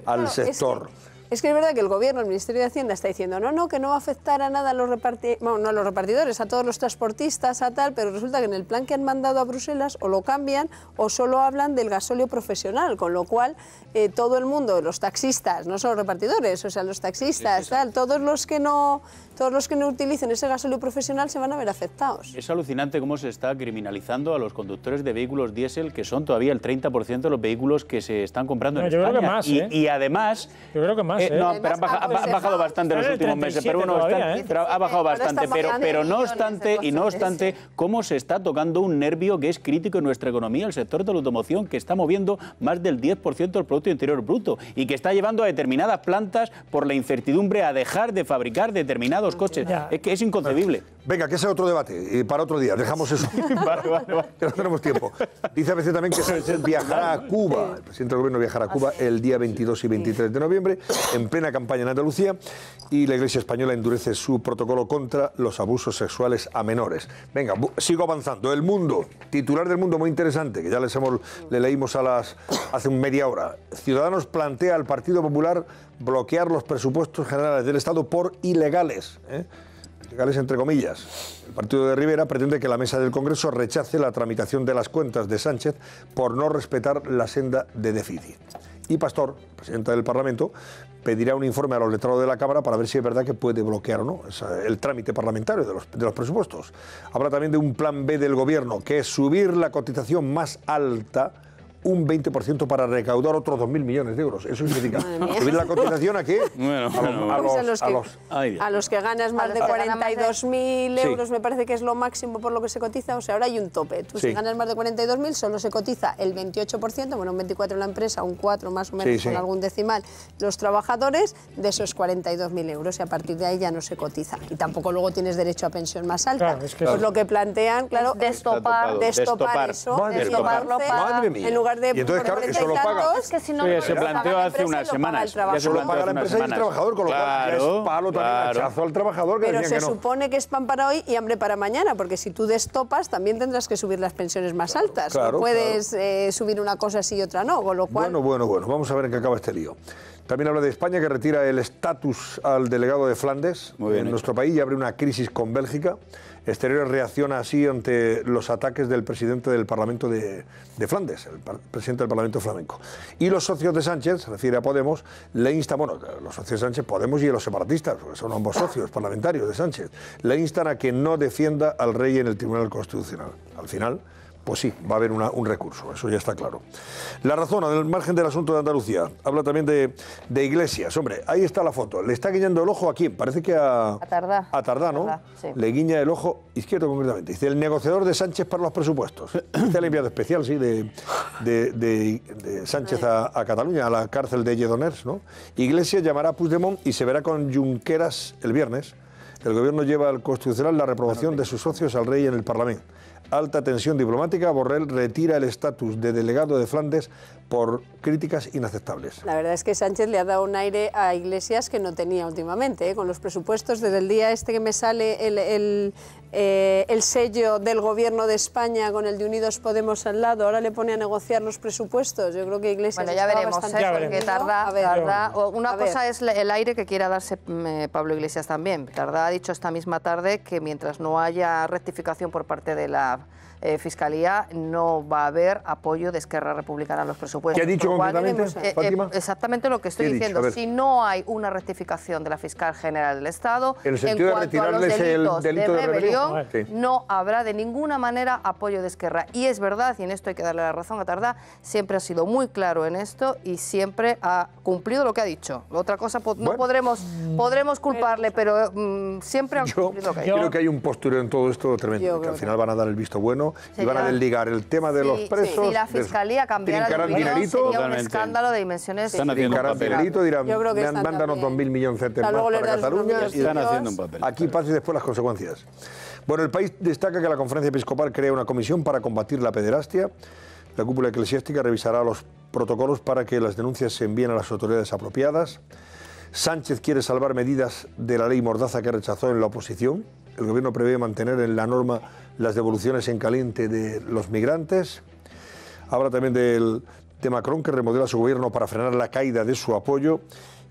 al sector. Es que es verdad que el Gobierno, el Ministerio de Hacienda está diciendo no, que no va a afectar a nada a los no a los repartidores, a todos los transportistas, a tal, pero resulta que en el plan que han mandado a Bruselas o lo cambian o solo hablan del gasóleo profesional, con lo cual todo el mundo, los taxistas, no solo repartidores, o sea, los taxistas, tal, todos los que no utilicen ese gasóleo profesional se van a ver afectados. Es alucinante cómo se está criminalizando a los conductores de vehículos diésel, que son todavía el 30% de los vehículos que se están comprando en España. Yo creo que más, y además... Yo creo que más, no, pero ha bajado bastante en los últimos meses, pero ha bajado bastante. Pero no obstante, cómo se está tocando un nervio que es crítico en nuestra economía, el sector de la automoción, que está moviendo más del 10% del Producto Interior Bruto y que está llevando a determinadas plantas por la incertidumbre a dejar de fabricar determinados coches. Es que es inconcebible. Venga, que sea otro debate, para otro día, dejamos eso. Vale. Que no tenemos tiempo. Dice ABC también que Sánchez viajará a Cuba. El presidente del gobierno viajará a Cuba el día 22 y 23 de noviembre, en plena campaña en Andalucía, y la Iglesia española endurece su protocolo contra los abusos sexuales a menores. Venga, sigo avanzando. El Mundo, titular del Mundo muy interesante, que ya le leímos hace media hora. Ciudadanos plantea al Partido Popular bloquear los presupuestos generales del Estado por ilegales. Legales entre comillas. El partido de Rivera pretende que la mesa del Congreso rechace la tramitación de las cuentas de Sánchez por no respetar la senda de déficit. Y Pastor, presidenta del Parlamento, pedirá un informe a los letrados de la Cámara para ver si es verdad que puede bloquear o no el trámite parlamentario de los presupuestos. Habla también de un plan B del Gobierno, que es subir la cotización más alta un 20% para recaudar otros 2.000 millones de euros. Eso significa subir la cotización ¿a qué? A los que ganas más de 42.000 euros, me parece que es lo máximo por lo que se cotiza. O sea, ahora hay un tope. Tú si ganas más de 42.000 solo se cotiza el 28%, bueno, un 24% en la empresa, un 4% más o menos con algún decimal los trabajadores, de esos 42.000 euros, y a partir de ahí ya no se cotiza. Y tampoco luego tienes derecho a pensión más alta. Pues lo que plantean, claro, destopar eso, destoparlo en lugar de... Y entonces, claro, eso lo paga. Es que si no, se planteó hace unas semanas. Ya se lo paga la empresa y el trabajador, con lo cual es palo también, hachazo al trabajador. Pero se supone que es pan para hoy y hambre para mañana, porque si tú destopas también tendrás que subir las pensiones más altas. No puedes subir una cosa sí y otra no, con lo cual... Bueno, vamos a ver en qué acaba este lío. También habla de España, que retira el estatus al delegado de Flandes en nuestro país y abre una crisis con Bélgica. Exteriores reacciona así ante los ataques del presidente del Parlamento de Flandes, el presidente del Parlamento flamenco. Y los socios de Sánchez, se refiere a Podemos, le instan, los socios de Sánchez, Podemos y los separatistas, porque son ambos socios parlamentarios de Sánchez, le instan a que no defienda al rey en el Tribunal Constitucional. Al final, pues sí, va a haber un recurso, eso ya está claro. La Razón, al margen del asunto de Andalucía, habla también de Iglesias. Hombre, ahí está la foto. ¿Le está guiñando el ojo a quién? Parece que a Tardá. A Tardá, ¿no? Sí. Le guiña el ojo izquierdo concretamente. Dice, el negociador de Sánchez para los presupuestos. Dice el enviado especial, sí, de Sánchez a Cataluña, a la cárcel de Lledoners, ¿no? Iglesias llamará a Puigdemont y se verá con Junqueras el viernes. El gobierno lleva al Constitucional la reprobación de sus socios al rey en el Parlamento. Alta tensión diplomática, Borrell retira el estatus de delegado de Flandes por críticas inaceptables. La verdad es que Sánchez le ha dado un aire a Iglesias que no tenía últimamente, con los presupuestos. Desde el día este que me sale el sello del Gobierno de España con el de Unidos Podemos al lado, ahora le pone a negociar los presupuestos. Yo creo que Iglesias... Bueno, ya veremos, porque Tardá... Una cosa es el aire que quiera darse Pablo Iglesias también. Tardá ha dicho esta misma tarde que mientras no haya rectificación por parte de la Fiscalía, no va a haber apoyo de Esquerra Republicana a los presupuestos. ¿Qué ha dicho concretamente, Fátima? Exactamente lo que estoy diciendo. Si no hay una rectificación de la Fiscal General del Estado, en cuanto a los delitos de rebelión, no habrá de ninguna manera apoyo de Esquerra. Y es verdad, y en esto hay que darle la razón a Tardá, siempre ha sido muy claro en esto y siempre ha cumplido lo que ha dicho. Otra cosa, no podremos culparle, pero siempre ha cumplido lo que ha dicho. Creo que hay un postureo en todo esto tremendo, que al final van a dar el visto bueno y van a desligar el tema de los presos. Si la Fiscalía cambiara de opinión, sería un escándalo de dimensiones. Trincarán dinerito, dirán, mándanos 2.000 millones más para Cataluña y están haciendo un papel. Aquí pasa y después las consecuencias. Bueno, el país destaca que la Conferencia Episcopal crea una comisión para combatir la pederastia. La cúpula eclesiástica revisará los protocolos para que las denuncias se envíen a las autoridades apropiadas. Sánchez quiere salvar medidas de la ley Mordaza que rechazó en la oposición. El gobierno prevé mantener en la norma las devoluciones en caliente de los migrantes. Habla también de Macron, que remodela su gobierno para frenar la caída de su apoyo.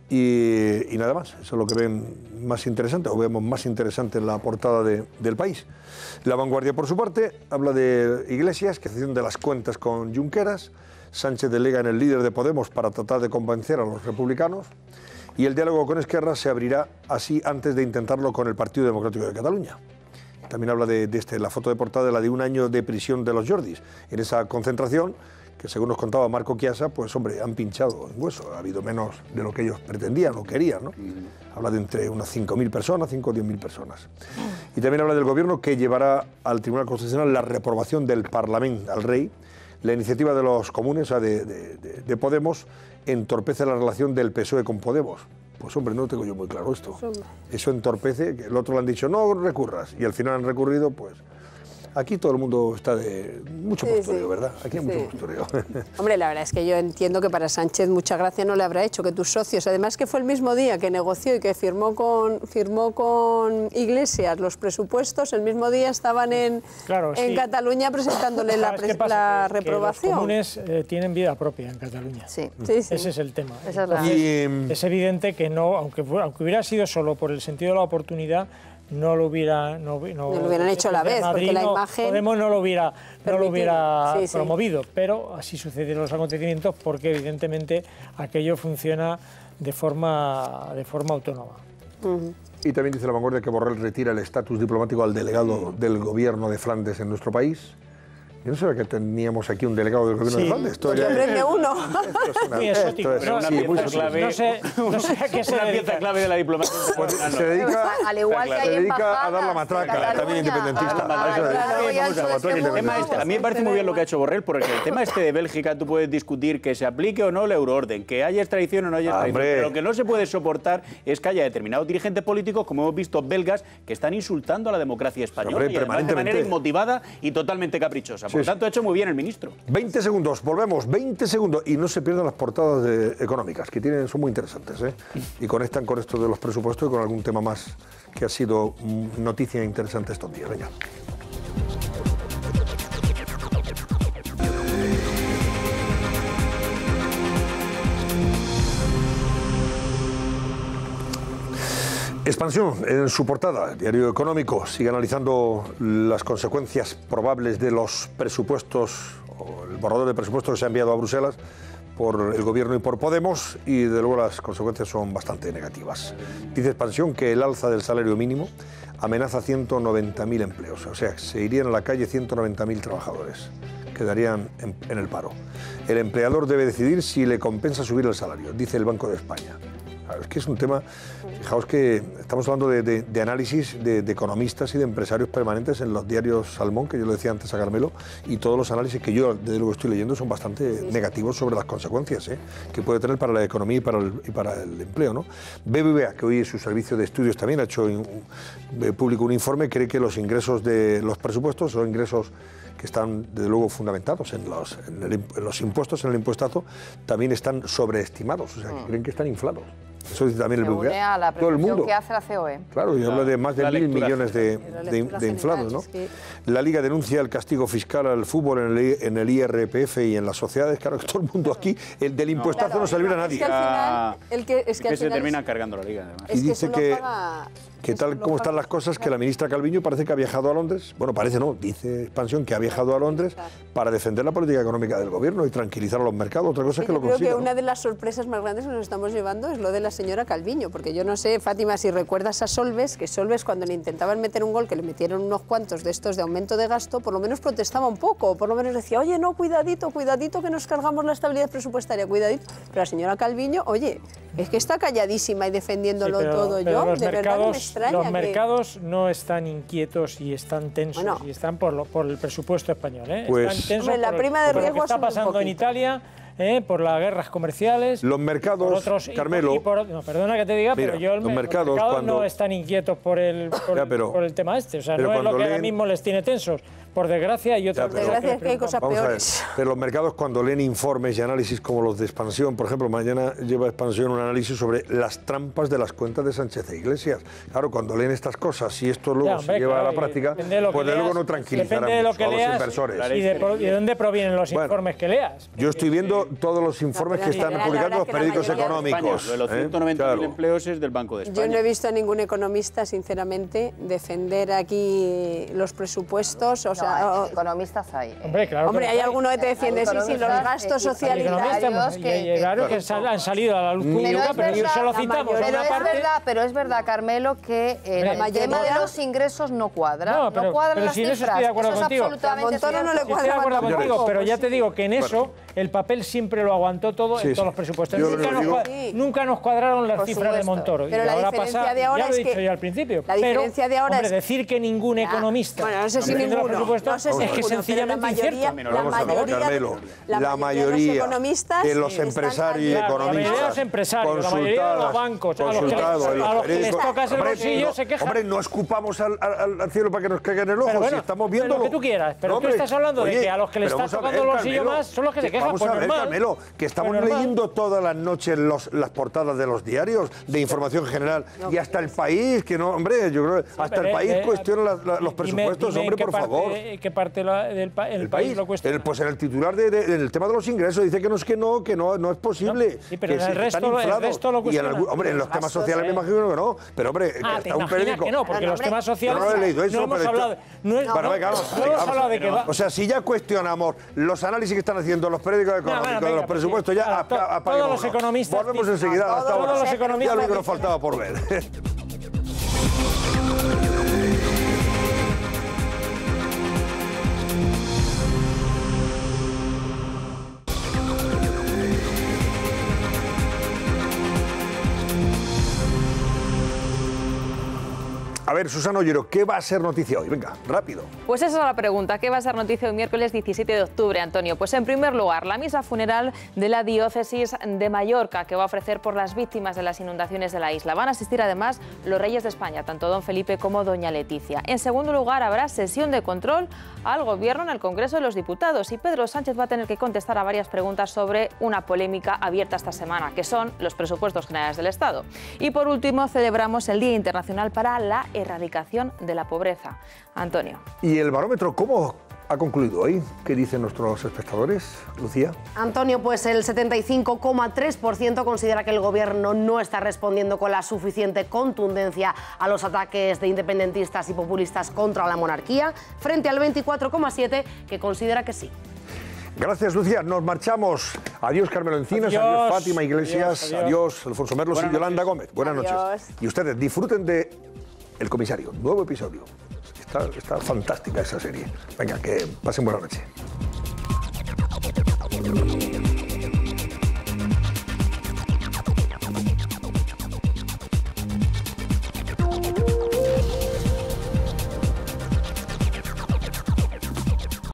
Y nada más, eso es lo que ven más interesante, o vemos más interesante en la portada del País. La Vanguardia, por su parte, habla de Iglesias, que haciendo de las cuentas con Junqueras. Sánchez delega en el líder de Podemos para tratar de convencer a los republicanos. Y el diálogo con Esquerra se abrirá así antes de intentarlo con el Partido Democrático de Cataluña. También habla de la foto de portada, de la de un año de prisión de los Jordis. En esa concentración, que según nos contaba Marco Chiasa, pues hombre, han pinchado en hueso. Ha habido menos de lo que ellos pretendían o querían, ¿no? Habla de entre unas 5.000 personas, 5 o 10.000 personas. Y también habla del gobierno que llevará al Tribunal Constitucional la reprobación del Parlamento al rey. La iniciativa de los comunes, o sea, de Podemos, entorpece la relación del PSOE con Podemos. Pues hombre, no tengo yo muy claro esto. Eso entorpece, que el otro le han dicho, no recurras, y al final han recurrido, pues... Aquí todo el mundo está de mucho postureo, ¿verdad? Aquí hay mucho postureo. Hombre, la verdad es que yo entiendo que para Sánchez mucha gracia no le habrá hecho que tus socios, además que fue el mismo día que negoció y que firmó con Iglesias los presupuestos, el mismo día estaban en Cataluña presentándole la reprobación. Los comunes tienen vida propia en Cataluña. Sí. Ese es el tema. Es evidente que no, aunque hubiera sido solo por el sentido de la oportunidad, no lo hubieran hecho a la vez, porque la imagen... Podemos no lo hubiera promovido, pero así sucedieron los acontecimientos porque evidentemente aquello funciona de forma autónoma. Y también dice La Vanguardia que Borrell retira el estatus diplomático al delegado del gobierno de Flandes en nuestro país. Yo no sabía que teníamos aquí un delegado del gobierno de Flandes. Yo aprendí uno. Muy exótico. No sé a qué se dedica. Pieza clave de la diplomacia. Se dedica, al igual que hay a dar la matraca, también independentista. A mí me parece muy bien lo que ha hecho Borrell, porque el tema este de Bélgica tú puedes discutir que se aplique o no el euroorden, que haya extradición o no haya extradición. Pero lo que no se puede soportar es que haya determinados dirigentes políticos, como hemos visto belgas, que están insultando a la democracia española y además de manera inmotivada y totalmente caprichosa. Por lo tanto, ha hecho muy bien el ministro. 20 segundos, volvemos, 20 segundos. Y no se pierdan las portadas económicas, que son muy interesantes, ¿eh? Y conectan con esto de los presupuestos y con algún tema más que ha sido noticia interesante estos días. Venga. Expansión, en su portada, Diario Económico, sigue analizando las consecuencias probables de los presupuestos, o el borrador de presupuestos que se ha enviado a Bruselas por el Gobierno y por Podemos, y de luego las consecuencias son bastante negativas. Dice Expansión que el alza del salario mínimo amenaza 190.000 empleos, o sea, se irían a la calle 190.000 trabajadores, quedarían en el paro. El empleador debe decidir si le compensa subir el salario, dice el Banco de España. Es que es un tema, fijaos que estamos hablando de análisis de economistas y de empresarios permanentes en los diarios Salmón, que yo le decía antes a Carmelo, y todos los análisis que yo, desde luego, estoy leyendo son bastante negativos sobre las consecuencias que puede tener para la economía y para el empleo, ¿no? BBVA, que hoy en su servicio de estudios también ha hecho público un informe, cree que los ingresos de los presupuestos son ingresos que están, desde luego, fundamentados en los impuestos, en el impuestazo, también están sobreestimados, o sea, que creen que están inflados. Eso dice también el BBVA. Se une a la previsión que hace la COE. Claro, y habla de más de 1.000 millones de inflados, ¿no? La Liga denuncia el castigo fiscal al fútbol en el IRPF y en las sociedades. Claro, que todo el mundo aquí, el del impuestazo no se libra a nadie. Es que se termina cargando la Liga, además. Y dice que tal como están las cosas, que la ministra Calviño parece que ha viajado a Londres, bueno, parece no, dice Expansión que ha viajado a Londres para defender la política económica del gobierno y tranquilizar a los mercados. Otra cosa es que lo consiga. Creo que una de las sorpresas más grandes que nos estamos llevando es lo de la señora Calviño, porque yo no sé, Fátima, si recuerdas a Solbes, que Solbes cuando le intentaban meter un gol, que le metieron unos cuantos de estos de aumento de gasto, por lo menos protestaba un poco, por lo menos decía, oye, no, cuidadito, cuidadito que nos cargamos la estabilidad presupuestaria, cuidadito. Pero la señora Calviño, oye, es que está calladísima y defendiéndolo todo. Yo, de verdad que me extraña. Los mercados no están inquietos y están tensos, y están por el presupuesto español, ¿eh? Pues, están tensos la prima de riesgo por lo que está pasando en Italia, por las guerras comerciales. Los mercados, Carmelo. No, perdona que te diga, mira, pero los mercados no están inquietos por el tema este. O sea, no es lo que ahora mismo les tiene tensos. por desgracia, y otras cosas que hay cosas Vamos a ver, peores. pero los mercados cuando leen informes y análisis como los de Expansión, por ejemplo, mañana lleva Expansión un análisis sobre las trampas de las cuentas de Sánchez e Iglesias. Claro, cuando leen estas cosas y esto luego se lleva a la práctica, pues de luego no tranquilizará depende de lo mucho que a los leas inversores. y de dónde provienen los informes que leas. Yo estoy viendo todos los informes que están publicando los periódicos económicos. Lo de los 190.000 empleos es del Banco de España. Yo no he visto a ningún economista, sinceramente, defender aquí los presupuestos. O sea, economistas hay. Hombre, claro. Hombre, hay alguno que te defiende, sí, sí, los gastos socialitarios. Claro que han salido a la luz pública, pero solo citamos una parte. Pero es verdad, Carmelo, que el tema de los ingresos no cuadra. No, pero cuadran las si en eso cifras. estoy de acuerdo contigo. A Montoro no le Estoy de acuerdo contigo, pero ya te digo que en eso el papel siempre lo aguantó todo en todos los presupuestos. Nunca nos cuadraron las cifras de Montoro. Pero la diferencia de ahora ya lo he dicho yo al principio. La diferencia de ahora es decir que ningún economista. Bueno, no sé si ninguno. Es que sencillamente incierto. La mayoría de los empresarios y economistas, la mayoría de los bancos, a los que les tocas el bolsillo se quejan. Hombre, no escupamos al cielo para que nos caiga en el ojo, si estamos viendo lo que tú quieras, pero tú estás hablando de que a los que les está tocando el bolsillo más son los que se quejan. Vamos a ver, Carmelo, que estamos leyendo todas las noches las portadas de los diarios de información general y hasta El País, que no, hombre, yo creo que hasta El País cuestiona los presupuestos, hombre, por favor. ¿Qué parte del país lo cuestiona? Pues en el titular del tema de los ingresos dice que no es posible. Sí, pero en el resto lo cuestiona. Hombre, en los temas sociales me imagino que no, pero hombre, está un periódico. Que no, porque los temas sociales no he leído eso, no hemos hablado. No hemos hablado de que va. O sea, si ya cuestionamos los análisis que están haciendo los periódicos económicos de los presupuestos, ya todos los economistas. Volvemos enseguida hasta ahora. Ya lo que nos faltaba por ver. A ver, Susana Ollero, ¿qué va a ser noticia hoy? Venga, rápido. Pues esa es la pregunta. ¿Qué va a ser noticia hoy miércoles 17 de octubre, Antonio? Pues en primer lugar, la misa funeral de la diócesis de Mallorca, que va a ofrecer por las víctimas de las inundaciones de la isla. Van a asistir además los reyes de España, tanto don Felipe como doña Leticia. En segundo lugar, habrá sesión de control al Gobierno en el Congreso de los Diputados y Pedro Sánchez va a tener que contestar a varias preguntas sobre una polémica abierta esta semana, que son los presupuestos generales del Estado. Y por último, celebramos el Día Internacional para la Erradicación de la Pobreza. Antonio. ¿Y el barómetro cómo ha concluido hoy? ¿Qué dicen nuestros espectadores, Lucía? Antonio, pues el 75,3% considera que el Gobierno no está respondiendo con la suficiente contundencia a los ataques de independentistas y populistas contra la monarquía, frente al 24,7% que considera que sí. Gracias, Lucía. Nos marchamos. Adiós, Carmelo Encinas. Adiós, Fátima Iglesias. Adiós, Alfonso Merlos y Yolanda Gómez. Buenas noches. Y ustedes disfruten de El Comisario, nuevo episodio. Está fantástica esa serie. Venga, que pasen buena noche.